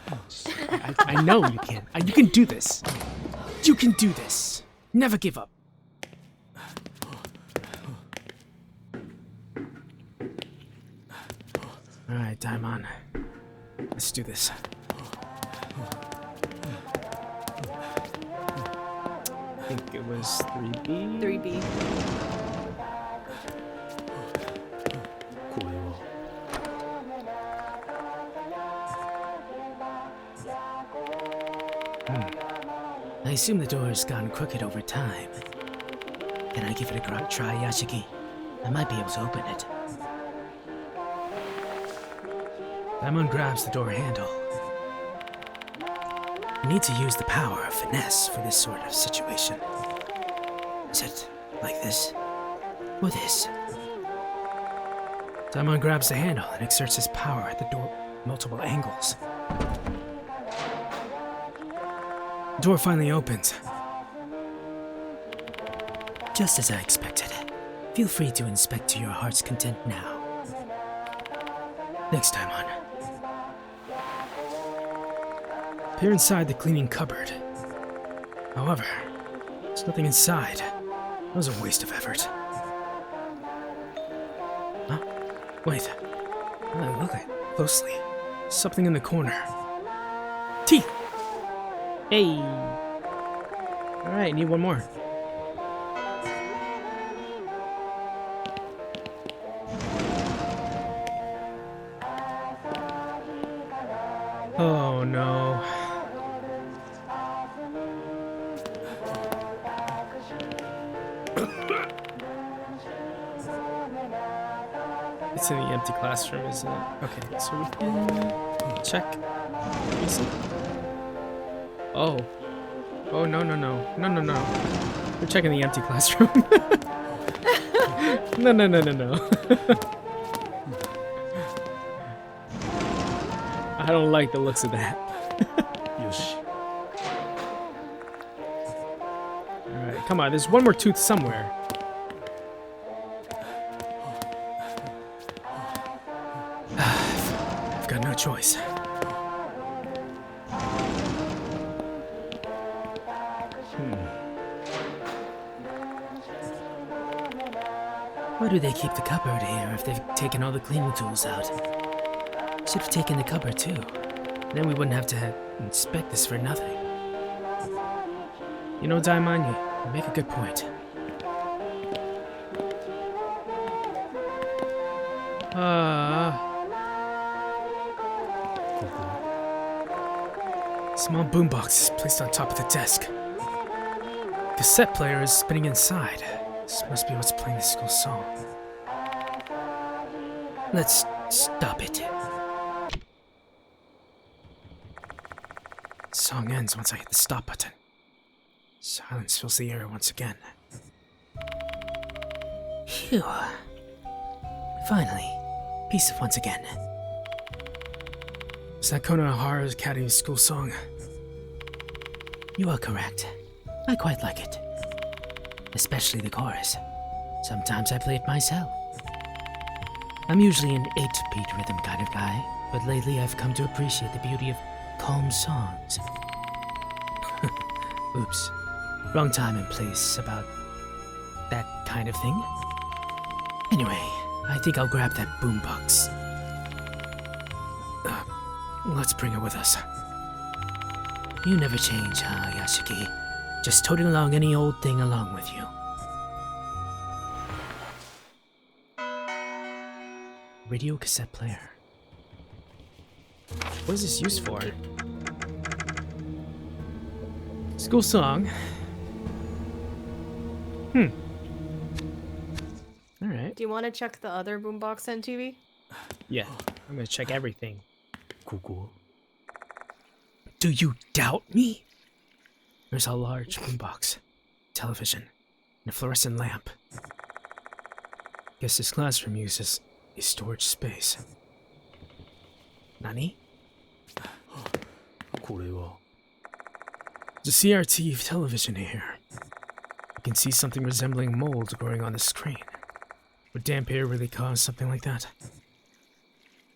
I know you can. You can do this. You can do this. Never give up. Alright, Daimon. Let's do this. I think it was 3B. 3B. I assume the door has gone crooked over time. Can I give it a try, Yashiki? I might be able to open it. Daimon grabs the door handle. You need to use the power of finesse for this sort of situation. Is it like this? Or this? Daimon grabs the handle and exerts his power at the door multiple angles. The door finally opens. Just as I expected. Feel free to inspect to your heart's content now. Next time on. Peer inside the cleaning cupboard. However, there's nothing inside. That was a waste of effort. Huh? Wait. Look at it closely. Something in the corner. Teeth! Hey! Alright, need one more. Oh no. It's in the empty classroom, isn't it? Okay, so we can check. Is it? Oh. Oh, no. We're checking the empty classroom. No. I don't like the looks of that. よし。 Alright, come on, there's one more tooth somewhere. I've got no choice. Why do they keep the cupboard here if they've taken all the cleaning tools out? Should have taken the cupboard too. Then we wouldn't have to inspect this for nothing. You know, Daimon, you make a good point. Small boombox is placed on top of the desk. Cassette player is spinning inside. This must be what's playing the school song. Let's stop it. Song ends once I hit the stop button. Silence fills the air once again. Phew. Finally, peace once again. Is that Konohara's Academy school song? You are correct. I quite like it. Especially the chorus. Sometimes I play it myself. I'm usually an 8-beat rhythm kind of guy, but lately I've come to appreciate the beauty of calm songs. Oops. Wrong time and place about that kind of thing. Anyway, I think I'll grab that boombox. Let's bring her with us. You never change, huh, Yashiki? Just toting along any old thing along with you. Radio cassette player. What is this used for? School song. Alright. Do you want to check the other boombox and TV? Yeah, I'm gonna check everything. ここ Do you doubt me? There's a large boombox, television, and a fluorescent lamp. Guess this classroom uses a storage space. Nani? これは There's a CRT television here. You can see something resembling mold growing on the screen. Would damp air really cause something like that?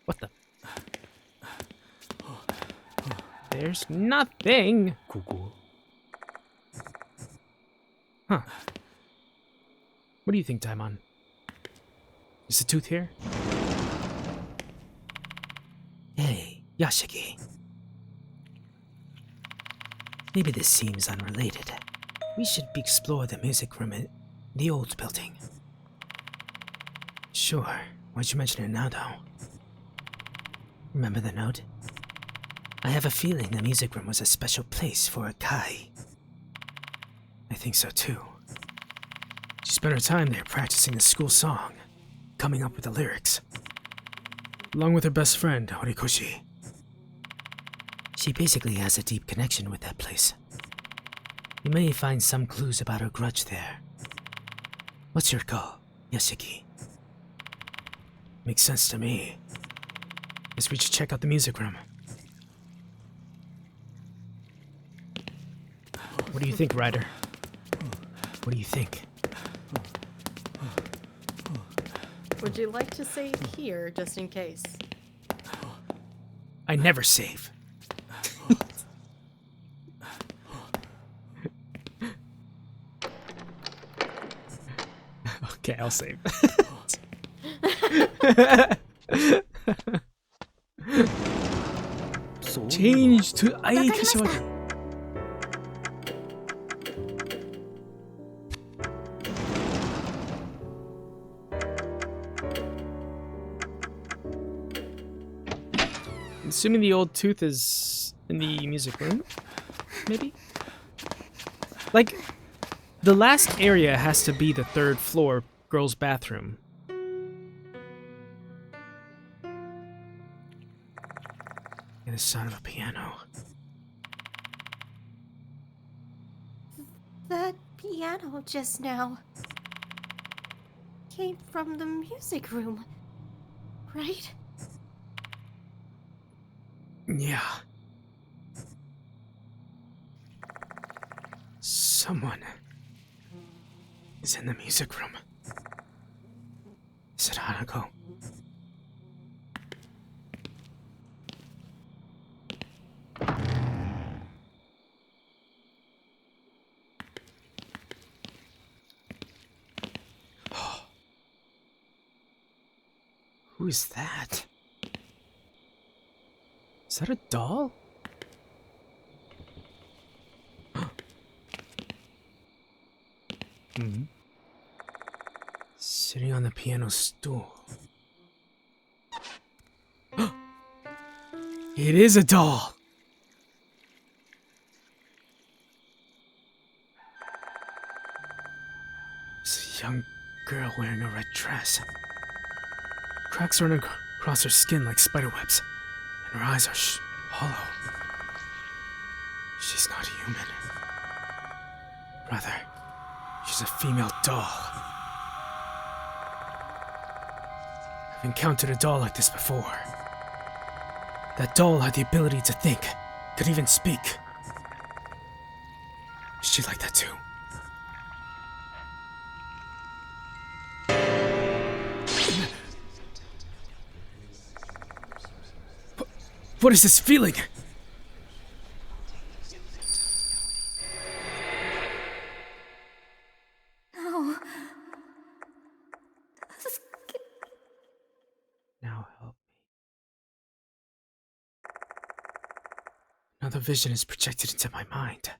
What the? There's nothing! ここ Huh. What do you think, Daimon? Is the tooth here? Hey, Yashiki. Maybe this seems unrelated. We should explore the music room in the old building. Sure. Why'd you mention it now, though? Remember the note? I have a feeling the music room was a special place for a Kai. I think so too. She spent her time there practicing the school song, coming up with the lyrics. Along with her best friend, Horikoshi. She basically has a deep connection with that place. You may find some clues about her grudge there. What's your call, Yashiki? Makes sense to me. Guess we should check out the music room. What do you think, Ryder? What do you think? Would you like to save here, just in case? I never save. Okay, I'll save. Change to Aikashimaki. Assuming the old tooth is in the music room, maybe? Like, the last area has to be the third floor girls' bathroom. And the sound of a piano. That piano just now came from the music room, right? Yeah. Someone is in the music room. Is it Hanako? Who is that? Is that a doll? Sitting on the piano stool. It is a doll! It's a young girl wearing a red dress. Cracks run across her skin like spiderwebs, and her eyes are hollow. She's not human. Rather, she's a female doll. I've encountered a doll like this before. That doll had the ability to think, could even speak. Is she like that too? What is this feeling? No. Now help me. Another vision is projected into my mind.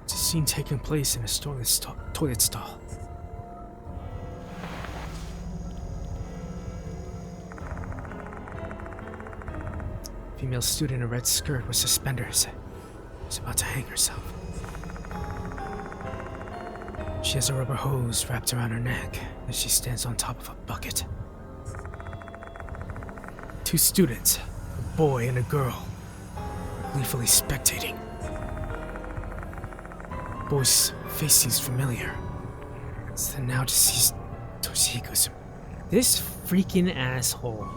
It's a scene taking place in a toilet stall. Female student in a red skirt with suspenders is about to hang herself. She has a rubber hose wrapped around her neck as she stands on top of a bucket. Two students, a boy and a girl, are gleefully spectating. The boy's face seems familiar. It's the now deceased Toshihiko's. This freaking asshole.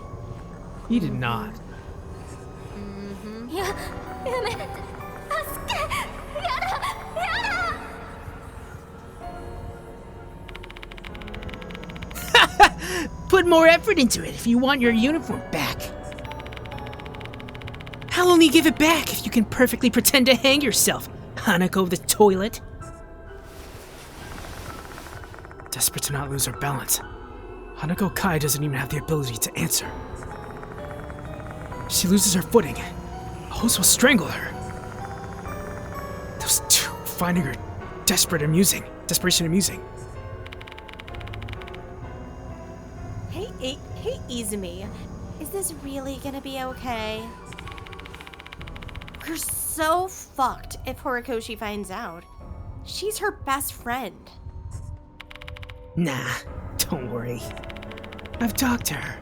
He did not. Put more effort into it if you want your uniform back. How will you give it back if you can perfectly pretend to hang yourself, Hanako the toilet? Desperate to not lose her balance, Hanako Kai doesn't even have the ability to answer. If she loses her footing, a hose will strangle her. Those two finding her desperation amusing. Hey, Izumi. Is this really gonna be okay? We're so fucked if Horikoshi finds out. She's her best friend. Nah, don't worry. I've talked to her.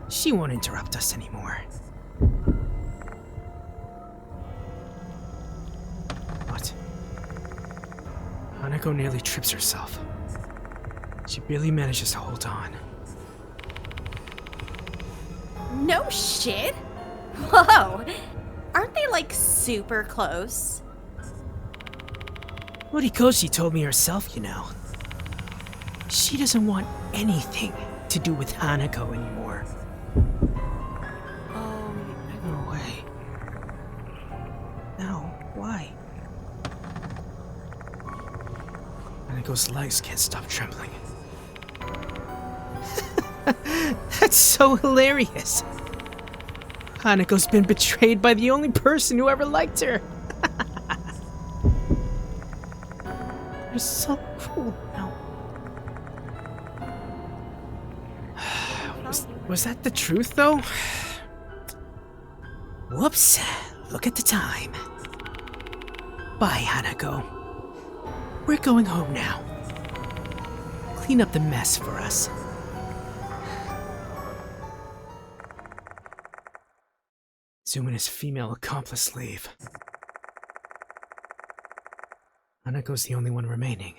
She won't interrupt us anymore. What? Hanako nearly trips herself. She barely manages to hold on. No shit? Whoa. Aren't they like super close? Horikoshi told me herself, you know. She doesn't want anything to do with Hanako anymore. Oh, No way. No, why? Hanako's legs can't stop trembling. That's so hilarious. Hanako's been betrayed by the only person who ever liked her. You're so cruel now. Was that the truth, though? Whoops. Look at the time. Bye, Hanako. We're going home now. Clean up the mess for us. Zoom and his female accomplice leave. Hanako's the only one remaining.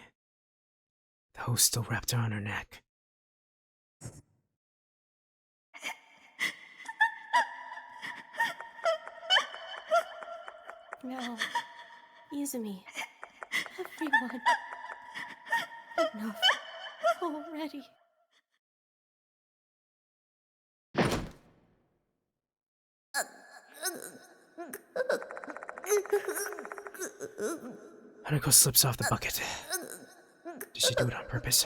The hose still wrapped around her neck. Now, Izumi, everyone, enough already. Hanako slips off the bucket. Did she do it on purpose?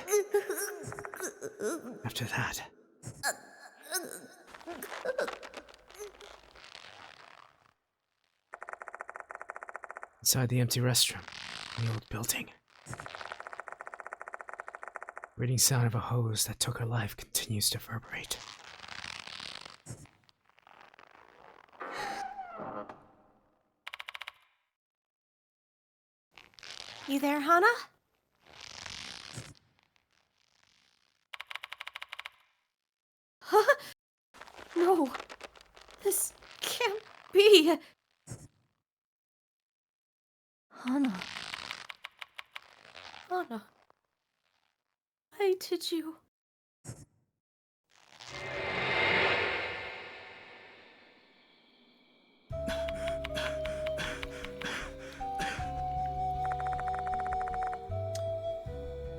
After that... Inside the empty restroom in the old building. Grating sound of a hose that took her life continues to reverberate. You there, Hana? Huh? No, this can't be. Hana. Hana. Why did you...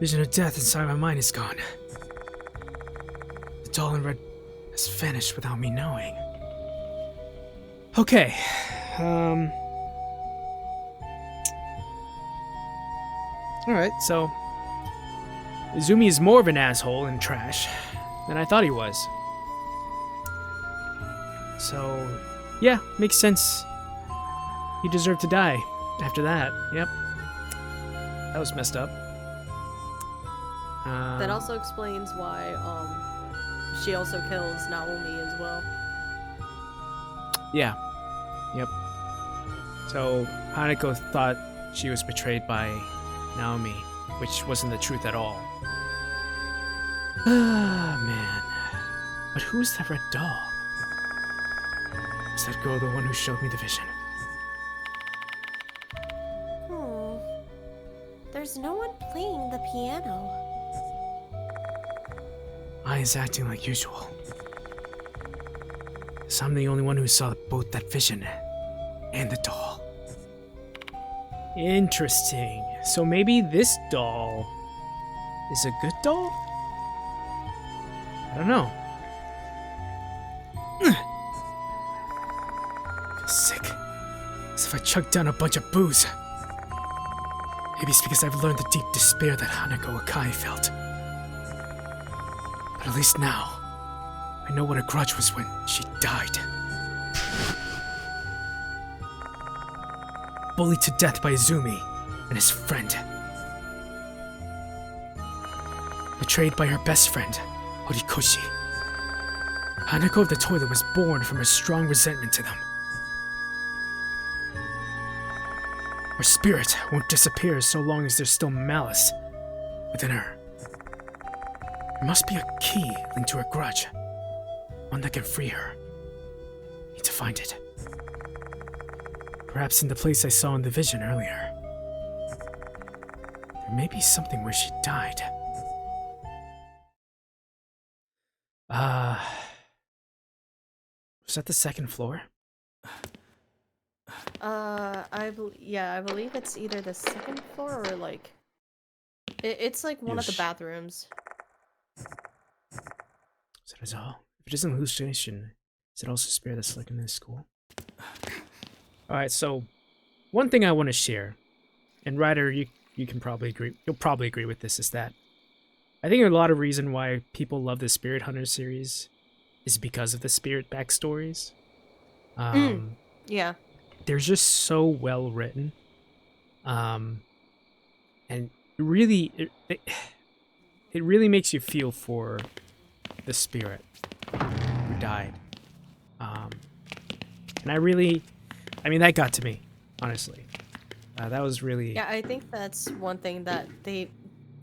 Vision of death inside my mind is gone. The doll in red has vanished without me knowing. Okay, Alright, so... Izumi is more of an asshole and trash than I thought he was. So, yeah, makes sense. He deserved to die after that, yep. That was messed up. That also explains why she also kills Naomi as well. Yeah. Yep. So Hanako thought she was betrayed by Naomi, which wasn't the truth at all. Ah, man. But who's that red doll? Is that girl the one who showed me the vision? There's no one playing the piano. I is acting like usual. So I'm the only one who saw both that vision and the doll. Interesting. So maybe this doll is a good doll? I don't know. Feel sick. As if I chugged down a bunch of booze. Maybe it's because I've learned the deep despair that Hanako Akai felt. But at least now, I know what a grudge was when she died. Bullied to death by Izumi and his friend. Betrayed by her best friend, Horikoshi. Hanako of the toilet was born from a strong resentment to them. Her spirit won't disappear so long as there's still malice within her. There must be a key linked to her grudge. One that can free her. Need to find it. Perhaps in the place I saw in the vision earlier. There may be something where she died. Was that the second floor? I believe it's either the second floor or like... It's like one of the bathrooms. Is that all? If it isn't hallucination, is it also a spirit that's lurking in this school? Alright, so one thing I want to share, and Ryder, you can probably agree, you'll probably agree with this, is that I think a lot of reason why people love the Spirit Hunter series is because of the spirit backstories. Yeah. They're just so well written. And really, it really makes you feel for the spirit who died. And I mean, that got to me, honestly. That was really... Yeah, I think that's one thing that they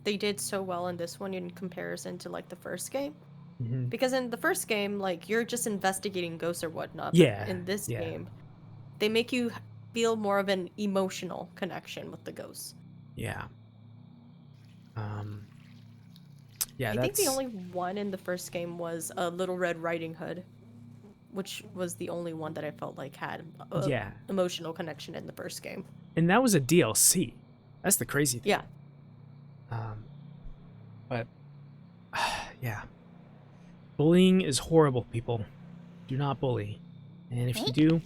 did so well in this one in comparison to like the first game. Mm-hmm. Because in the first game, like, you're just investigating ghosts or whatnot. Yeah. In this yeah. game, they make you feel more of an emotional connection with the ghosts. Yeah. Yeah, I think the only one in the first game was a Little Red Riding Hood. which was the only one that I felt like had a Yeah. emotional connection in the first game. And that was a DLC. That's the crazy thing. Yeah. But yeah. Bullying is horrible, people. Do not bully. And if you do,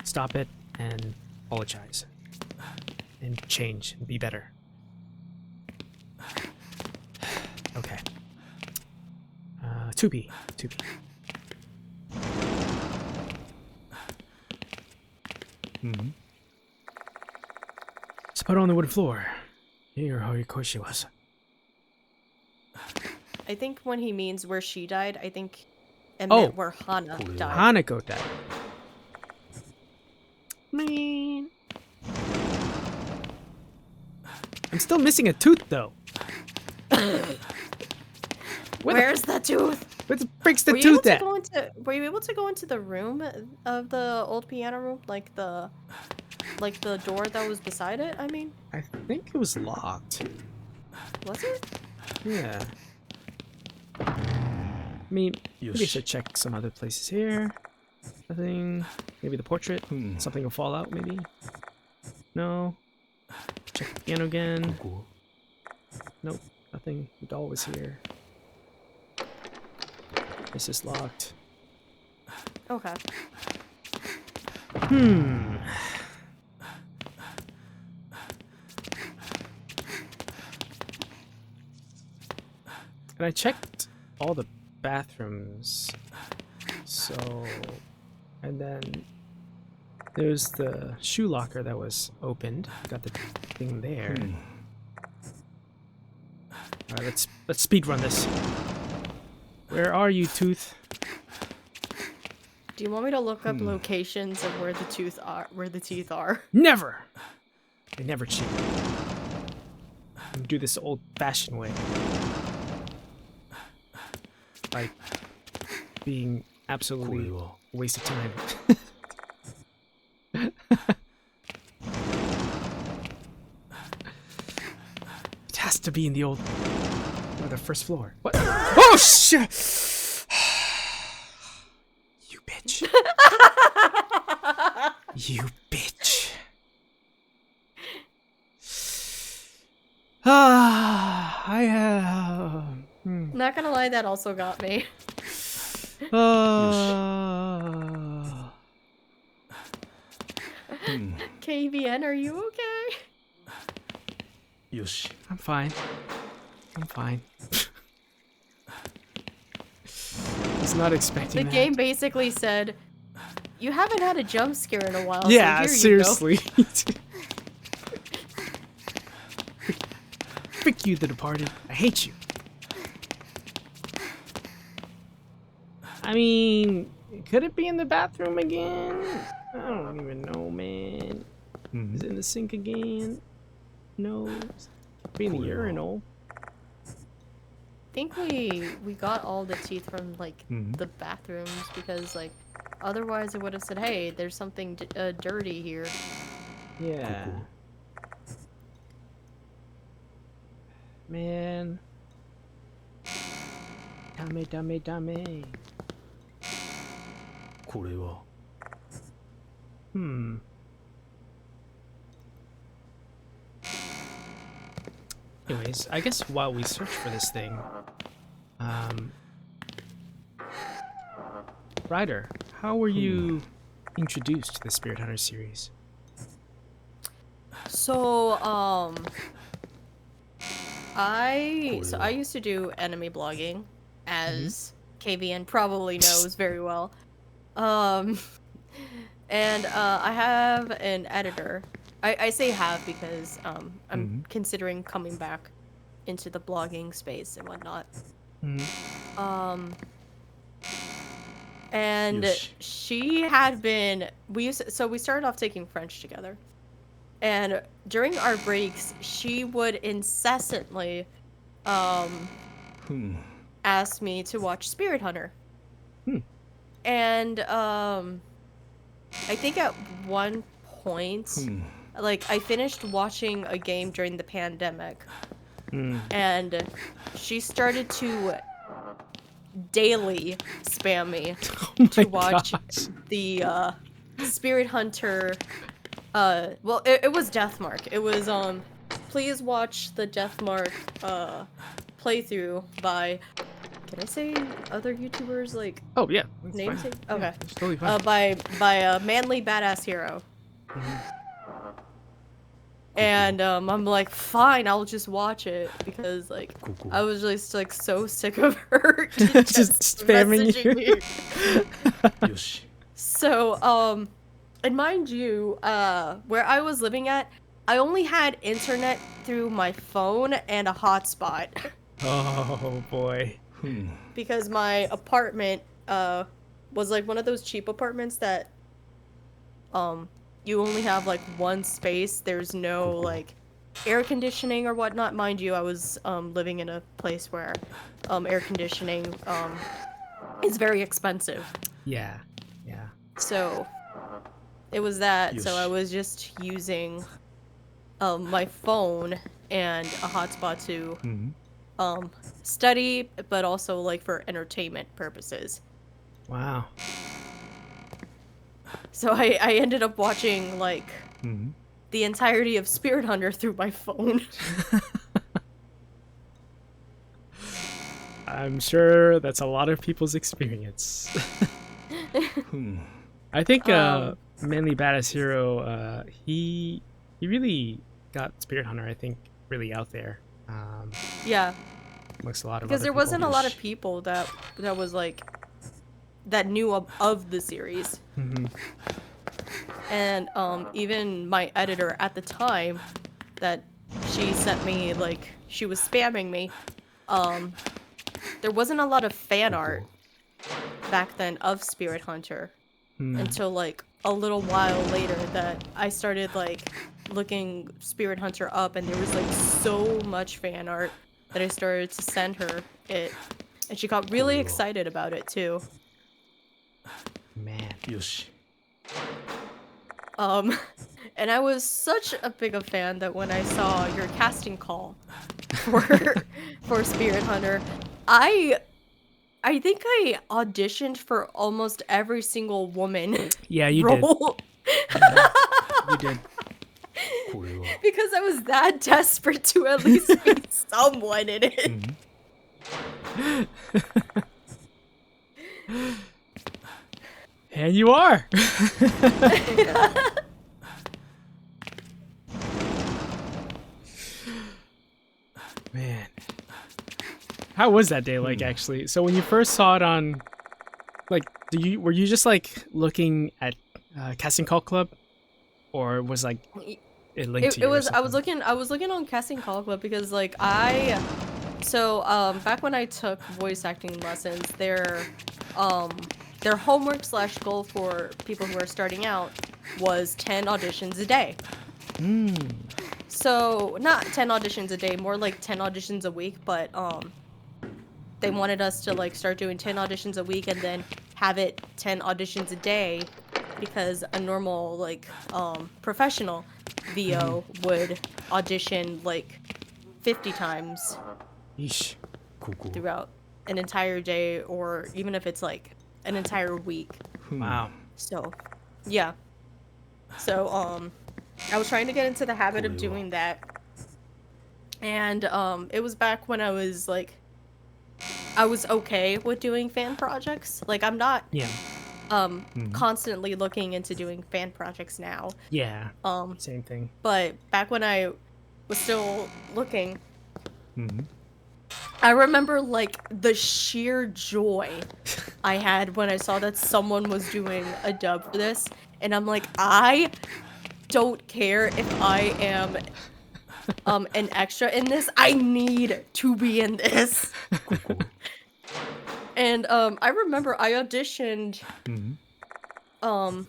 stop it and apologize. And change and be better. Okay. 2B. 2B. Spot on the wooden floor. Here, Horikoshi was. I think when he means where she died, I think it meant where Hana died. Hanako died. Man. I'm still missing a tooth, though. Where's the tooth? Where the frick's the tooth at? Were you able to go into the room of the old piano room? Like the door that was beside it, I mean? I think it was locked. Was it? Yeah. I mean, maybe I should check some other places here. Nothing. Maybe the portrait. Something will fall out, maybe. No. Check the piano again. Nope. Nothing. The doll was here. This is locked. Okay. And I checked all the bathrooms. So, and then there's the shoe locker that was opened. Got the thing there. All right, let's speed run this. Where are you, Tooth? Do you want me to look up locations of where the teeth are? Never. I never cheat. I do this old-fashioned way. Like being absolutely a waste of time. It has to be in the old, or the first floor. What? Oh shit! You bitch! You bitch! I have. Not gonna lie, that also got me. KVN, are you okay? Yoshi. I'm fine. I'm fine. I was not expecting The that. game basically said, you haven't had a jump scare in a while, Yeah, so here seriously. Frick you, The Departed. I hate you. I mean, could it be in the bathroom again? I don't even know, man. Is it in the sink again? No. Could be in the urinal. I think we got all the teeth from like the bathrooms because like otherwise it would have said, hey, there's something dirty here. Yeah. Man. Dame. これは Anyways, I guess while we search for this thing, Ryder, how were you introduced to the Spirit Hunter series? So I used to do enemy blogging, as KVN probably knows very well. And I have an editor. I say have because I'm considering coming back into the blogging space and whatnot. And she had been we started off taking French together. And during our breaks, she would incessantly ask me to watch Spirit Hunter. And I think at one point, like I finished watching a game during the pandemic, and she started to daily spam me Oh to my watch gosh. the Spirit Hunter. Well, it was Deathmark. It was please watch the Deathmark playthrough by. Can I say other YouTubers like Oh yeah, that's names? fine. Okay. Yeah, it's totally fine. By Manly Badass Hero. And I'm like, fine, I'll just watch it because like I was just like so sick of her Just spamming you. me. よし So and mind you, where I was living at, I only had internet through my phone and a hotspot Oh boy. ふん because my apartment was like one of those cheap apartments that you only have like one space. There's no like air conditioning or whatnot. Mind you, I was living in a place where air conditioning is very expensive. Yeah. Yeah. So it was that. So I Yosh. was just using my phone and a hotspot to うん study, but also like for entertainment purposes. Wow. So I ended up watching like うん the entirety of Spirit Hunter through my phone. I'm sure that's a lot of people's experience. ふん I think Manly Badass Hero, he really got Spirit Hunter, I think, really out there. Yeah, Amongst a lot of because other there people. wasn't a lot of people that was like that knew of the series. Mhm. And even my editor at the time that she sent me like she was spamming me, there wasn't a lot of fan art back then of Spirit Hunter until like a little while later that I started like looking Spirit Hunter up, and there was like so much fan art that I started to send her it, and she got really excited about it too. Man. よし And I was such a big a fan that when I saw your casting call for for Spirit Hunter, I think I auditioned for almost every single woman Yeah, you did. role You did. これは because I was that desperate to at least be someone in it. And you are. Man. How was that day like actually? So when you first saw it on like were you just like looking at Casting Call Club, or was like it linked to It you? was I was looking on Casting Call Club because like back when I took voice acting lessons, their homework / goal for people who are starting out was 10 auditions a day. So not 10 auditions a day, more like 10 auditions a week, but they wanted us to like start doing 10 auditions a week and then have it 10 auditions a day, because a normal like professional VO would audition like 50 times Yeesh. ここ throughout an entire day, or even if it's like an entire week. ふん Wow. So yeah, so I was trying to get into the habit of doing that, and it was back when I was like I was okay with doing fan projects. Like I'm not Yeah. constantly looking into doing fan projects now. Yeah. Same thing. But back when I was still looking, うん I remember like the sheer joy I had when I saw that someone was doing a dub for this, and I'm like, I don't care if I am an extra in this. I need to be in this. ここ And I remember I auditioned うん I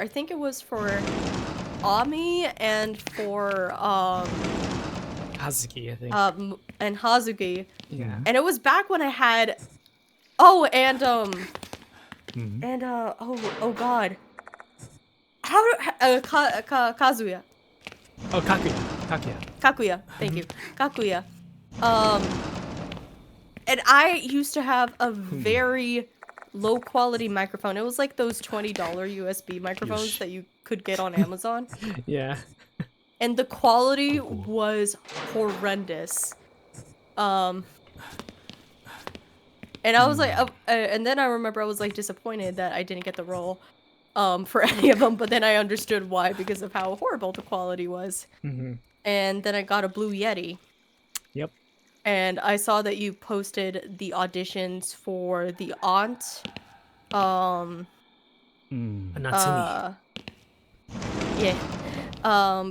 think it was for Ami and for Hazuki, I think. and Hazuki. Yeah. And it was back when I had and oh god. How Kazuya. Oh, Kakuya. Kakuya. Kakuya. Thank you. Kakuya. And I used to have a very low quality microphone. It was like those $20 USB microphones Yosh. that you could get on Amazon. Yeah. And the quality was horrendous. And I was like, and then I remember I was like disappointed that I didn't get the role for any of them, but then I understood why because of how horrible the quality was. Mm-hmm. And then I got a Blue Yeti. Yep. And I saw that you posted the auditions for the aunt, Mm. Natsumi.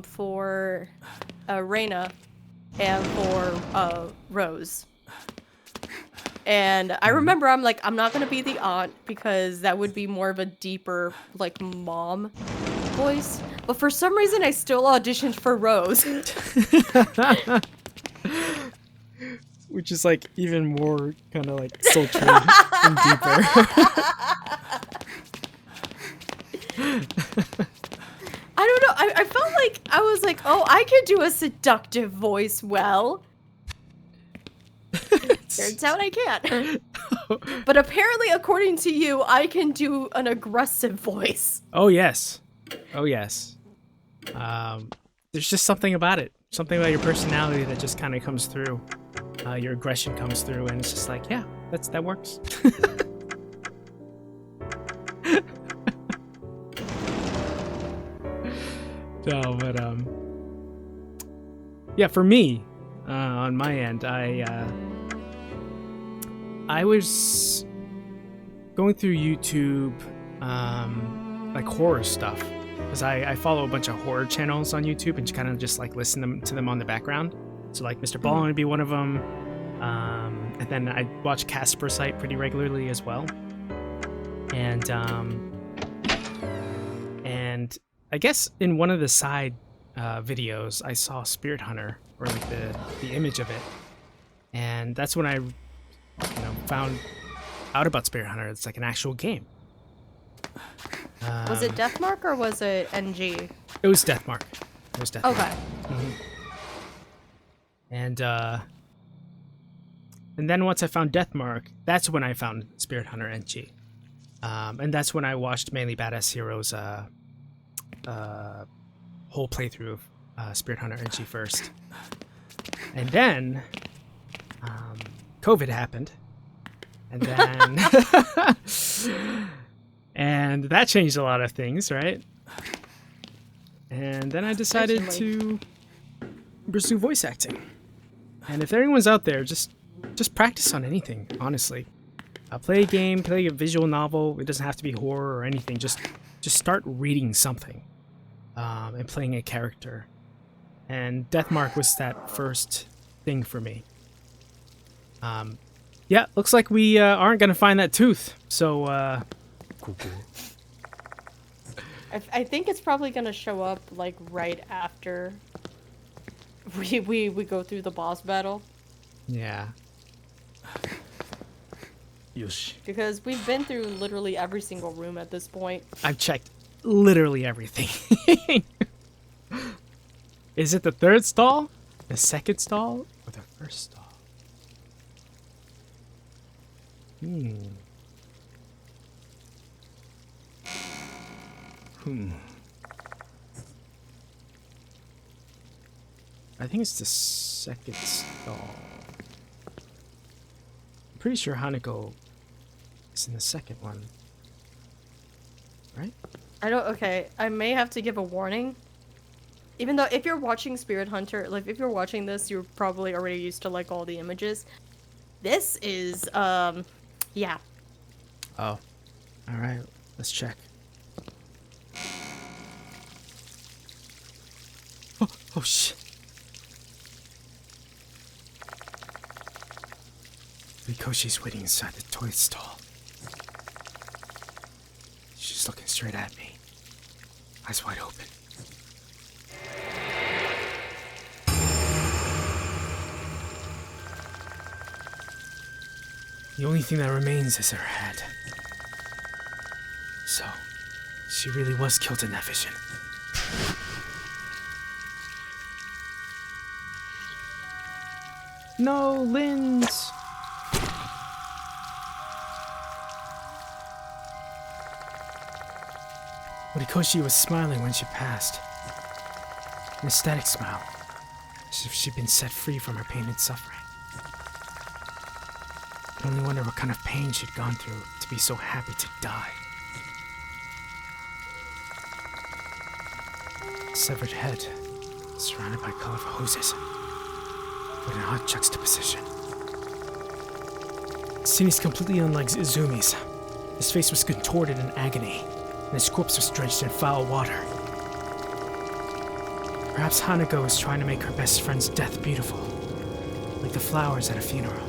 for Reina and for Rose. And I remember I'm like, I'm not gonna be the aunt because that would be more of a deeper, like, mom voice. But for some reason, I still auditioned for Rose. Which is like even more kind of like sultry and deeper. I don't know. I felt like I was like, oh, I can do a seductive voice well. Turns out I can't. But apparently, according to you, I can do an aggressive voice. Oh yes. Oh yes. There's just something about it. Something about your personality that just kind of comes through. Your aggression comes through, and it's just like, yeah, that works. No, but yeah, for me, on my end, I was going through YouTube, like horror stuff, because I follow a bunch of horror channels on YouTube and kind of just like listen to them on the background. So like Mr. Ballin would be one of them, and then I watch Casper site pretty regularly as well, and I guess in one of the side videos I saw Spirit Hunter, or like the image of it, and that's when I found out about Spirit Hunter. It's like an actual game. Was it Deathmark or was it NG? It was Deathmark. It was Deathmark. Okay. Mm-hmm. And then once I found Deathmark, that's when I found Spirit Hunter NG. And that's when I watched Mainly Badass Heroes whole playthrough of Spirit Hunter NG first. And then COVID happened. And then and that changed a lot of things, right? And then I decided to pursue voice acting. And if anyone's out there, just practice on anything, honestly. Play a game, play a visual novel. It doesn't have to be horror or anything. Just start reading something and playing a character. And Deathmark was that first thing for me. Yeah, looks like we aren't going to find that tooth. So, I think it's probably gonna show up like right after we go through the boss battle. yeah. Yosh. Because we've been through literally every single room at this point. I've checked literally everything. Is it the third stall, the second stall, or the first stall? I think it's the second stall. I'm pretty sure Hanako is in the second one. Right? Okay, I may have to give a warning. Even though if you're watching Spirit Hunter, like if you're watching this, you're probably already used to like all the images. This is, yeah. Oh. Alright, let's check. Oh shit. Rikoshi's waiting inside the toy stall. She's looking straight at me. Eyes wide open. The only thing that remains is her head. So, she really was killed in that vision. No, Linz! Horikoshi was smiling when she passed. An ecstatic smile, as if she'd been set free from her pain and suffering. I can only wonder what kind of pain she'd gone through to be so happy to die. Severed head, surrounded by colorful hoses. What an odd juxtaposition. The scene is completely unlike Izumi's. His face was contorted in agony, and his corpse was drenched in foul water. Perhaps Hanako was trying to make her best friend's death beautiful, like the flowers at a funeral.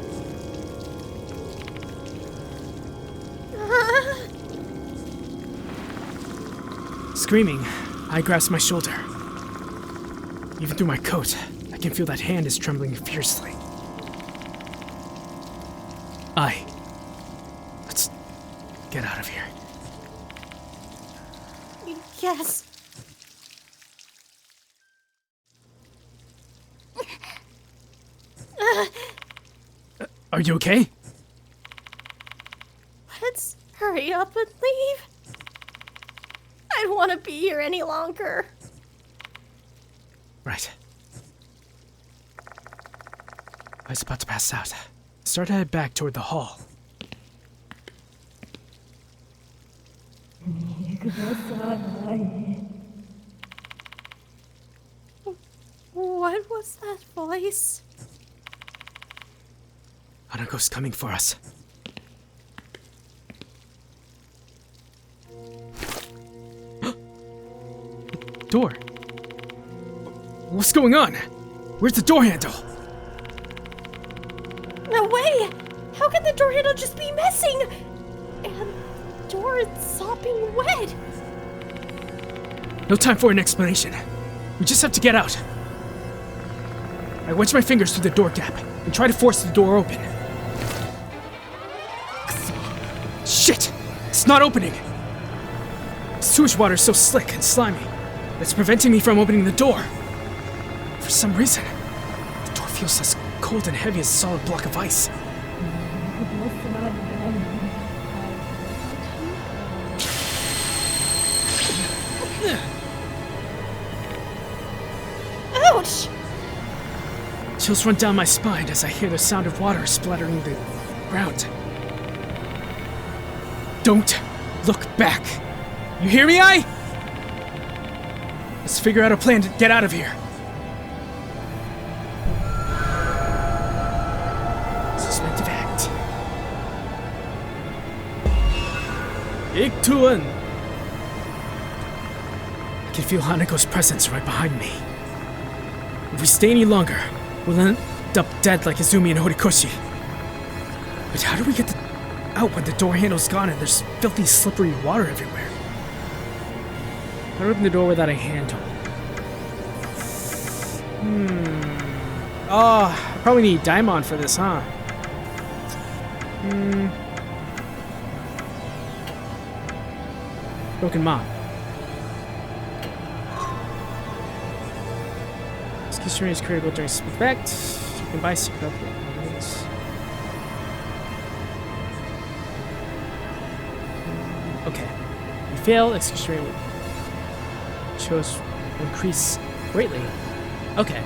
Screaming, I grasp my shoulder. Even through my coat, I can feel that hand is trembling fiercely. Let's get out of here. Yes. Are you okay? Let's hurry up and leave. I don't want to be here any longer. Right. I was about to pass out. Start to head back toward the hall. What was that voice? Hanako's coming for us. Door. What's going on? Where's the door handle? No way! How can the door handle just be missing? And the door is sopping wet. No time for an explanation. We just have to get out. I wedge my fingers through the door gap and try to force the door open. Shit! It's not opening! The sewage water is so slick and slimy that it's preventing me from opening the door. For some reason, the door feels as cold and heavy as a solid block of ice. Ouch! Chills run down my spine as I hear the sound of water splattering the ground. Don't look back. You hear me, Ai? Let's figure out a plan to get out of here. Suspected act. Iktuan. I can feel Hanako's presence right behind me. If we stay any longer, we'll end up dead like Izumi and Horikoshi. But how do we get out when the door handle's gone and there's filthy, slippery water everywhere? How do I open the door without a handle? Oh, I probably need Daimon for this, huh? Broken mop. Execution rate is critical during effect. You can buy secret upgrades. Okay. You fail, execution rate shows increase greatly. Okay.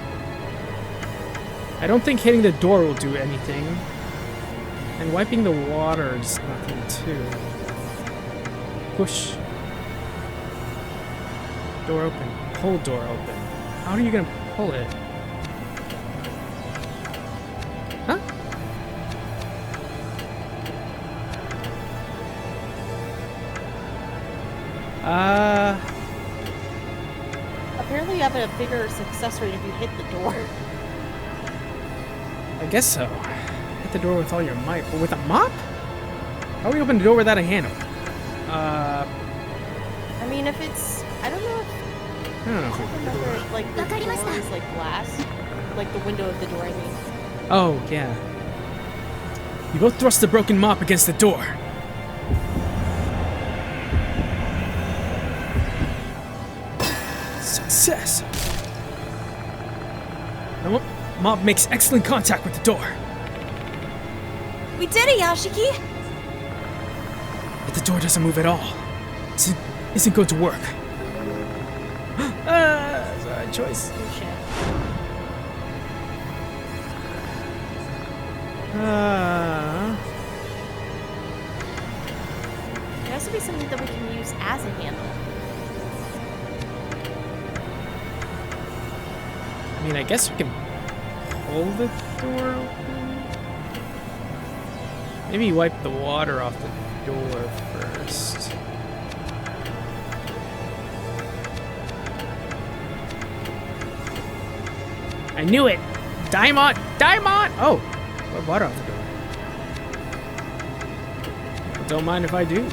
I don't think hitting the door will do anything. And wiping the water is nothing too. Push. Door open. Pull door open. How are you gonna pull it? Huh? Apparently you have a bigger success rate if you hit the door. I guess so. Hit the door with all your might, but with a mop? How do we open the door without a handle? I mean, if it's... I don't know if... I don't know. I remember if, like, the door is, like, glass. Like, the window of the door, I mean. Oh, yeah. You both thrust the broken mop against the door. Success! The mop makes excellent contact with the door. We did it, Yashiki! But the door doesn't move at all. It's isn't going to work. That's the right choice. Oh shit. There has to be something that we can use as a handle. I mean, I guess we can pull the door open. Maybe wipe the water off the door first. I knew it! Daimon! Daimon! Oh! Wipe water off the door. Don't mind if I do.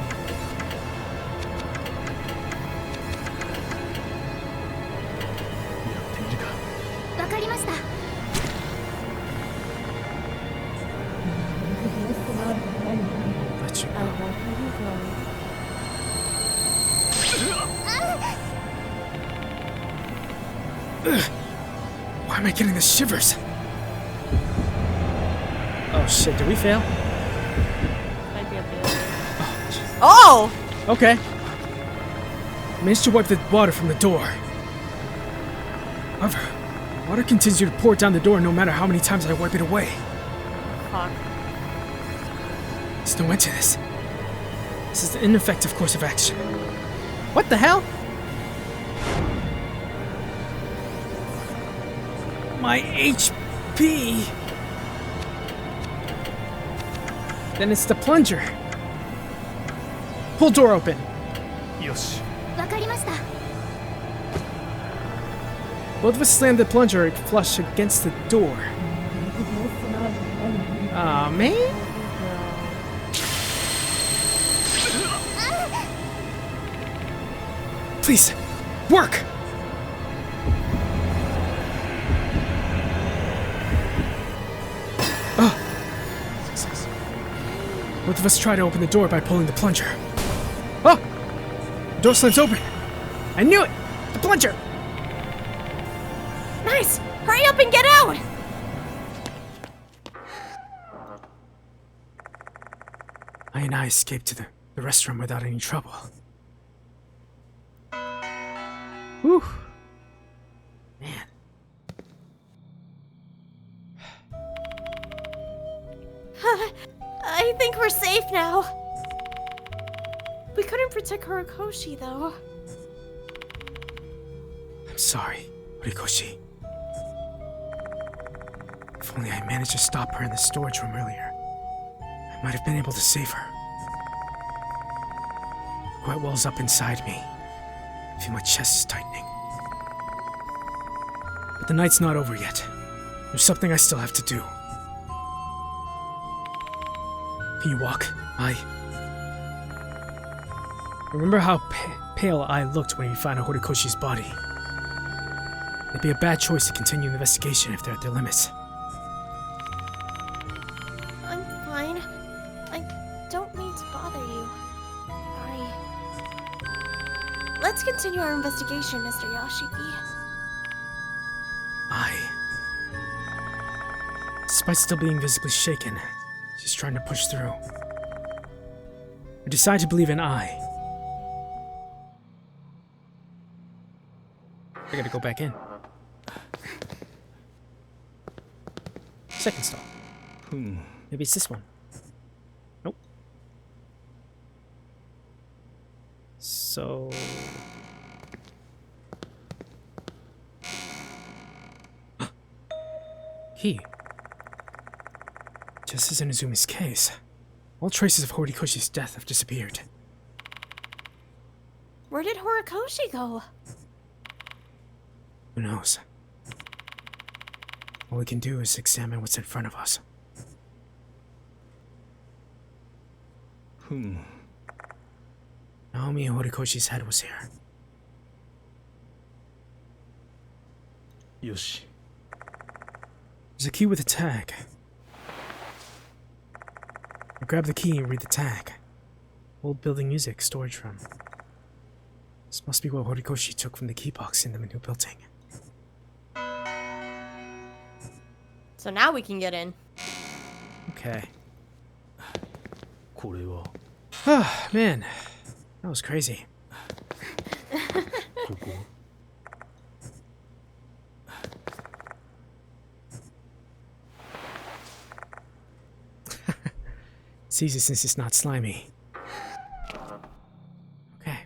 Let you go. Why am I getting the shivers? Oh shit, did we fail? Might be a bit. Oh! Okay. Managed to wipe the water from the door. However, water continues to pour down the door no matter how many times I wipe it away. Fuck. There's no end to this. This is an ineffective course of action. What the hell? My HP! Then it's the plunger. Pull door open. Yoshi. Both of us slammed the plunger flush against the door. Aw, man. Please, work! Both of us try to open the door by pulling the plunger. Oh! The door slams open. I knew it! The plunger! Nice! Hurry up and get out! I escaped to the restroom without any trouble. Whew. Man. I think we're safe now. We couldn't protect Horikoshi, though. I'm sorry, Horikoshi. If only I managed to stop her in the storage room earlier, I might have been able to save her. What wells up inside me. I feel my chest is tightening. But the night's not over yet. There's something I still have to do. Can you walk? Remember how pale I looked when we found Horikoshi's body. It'd be a bad choice to continue the investigation if they're at their limits. I'm fine. I don't mean to bother you. Sorry. Let's continue our investigation, Mr. Yashiki. Despite still being visibly shaken, she's trying to push through. I decide to believe in I gotta go back in. Second stall. Maybe it's this one. Nope. So... Key. Just as in Izumi's case, all traces of Horikoshi's death have disappeared. Where did Horikoshi go? Who knows? All we can do is examine what's in front of us. Naomi Horikoshi's head was here. Yoshi. There's a key with a tag. I grab the key and read the tag. Old building music storage room. This must be what Horikoshi took from the key box in the new building. So now we can get in. Okay. これは Ah, man. That was crazy. ここ。 It's easy since it's not slimy. Okay.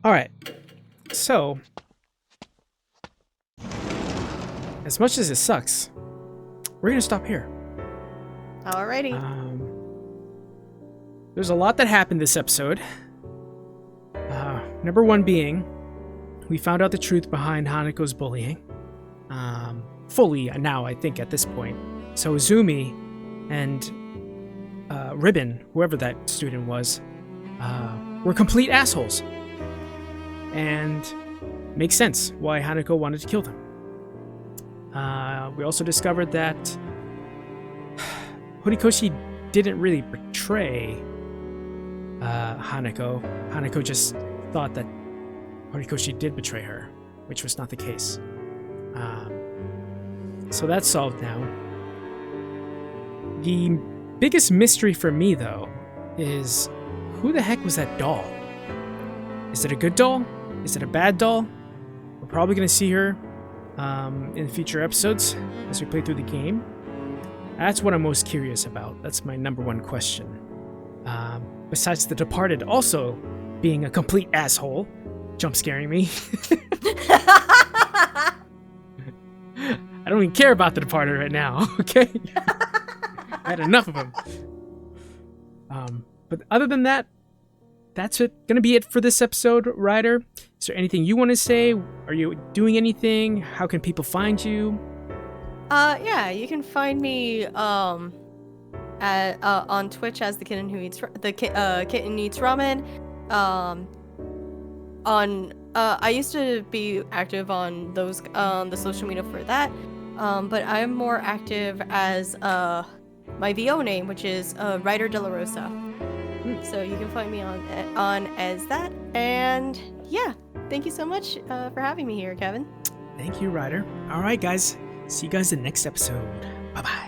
Alright. So, as much as it sucks, we're gonna stop here. Alrighty. There's a lot that happened this episode. Number one being, we found out the truth behind Hanako's bullying. Fully now, I think, at this point. So Izumi and Ribbon, whoever that student was, were complete assholes. And makes sense why Hanako wanted to kill them. We also discovered that Horikoshi didn't really betray Hanako. Hanako just thought that Horikoshi did betray her, which was not the case. So that's solved now. The biggest mystery for me, though, is who the heck was that doll? Is it a good doll? Is it a bad doll? We're probably going to see her in future episodes as we play through the game. That's what I'm most curious about. That's my number one question. Besides the Departed also being a complete asshole, jump scaring me. I don't even care about the Departed right now, okay? I had enough of him. But other than that, that's gonna be it for this episode, Ryder. Is there anything you want to say? Are you doing anything? How can people find you? Yeah, you can find me on Twitch as the kitten who eats kitten eats ramen. I used to be active on those the social media for that. But I'm more active as my VO name, which is Ryder De La Rosa. So you can find me on as that. And yeah, thank you so much for having me here, Kevin. Thank you, Ryder. All right, guys. See you guys in the next episode. Bye-bye.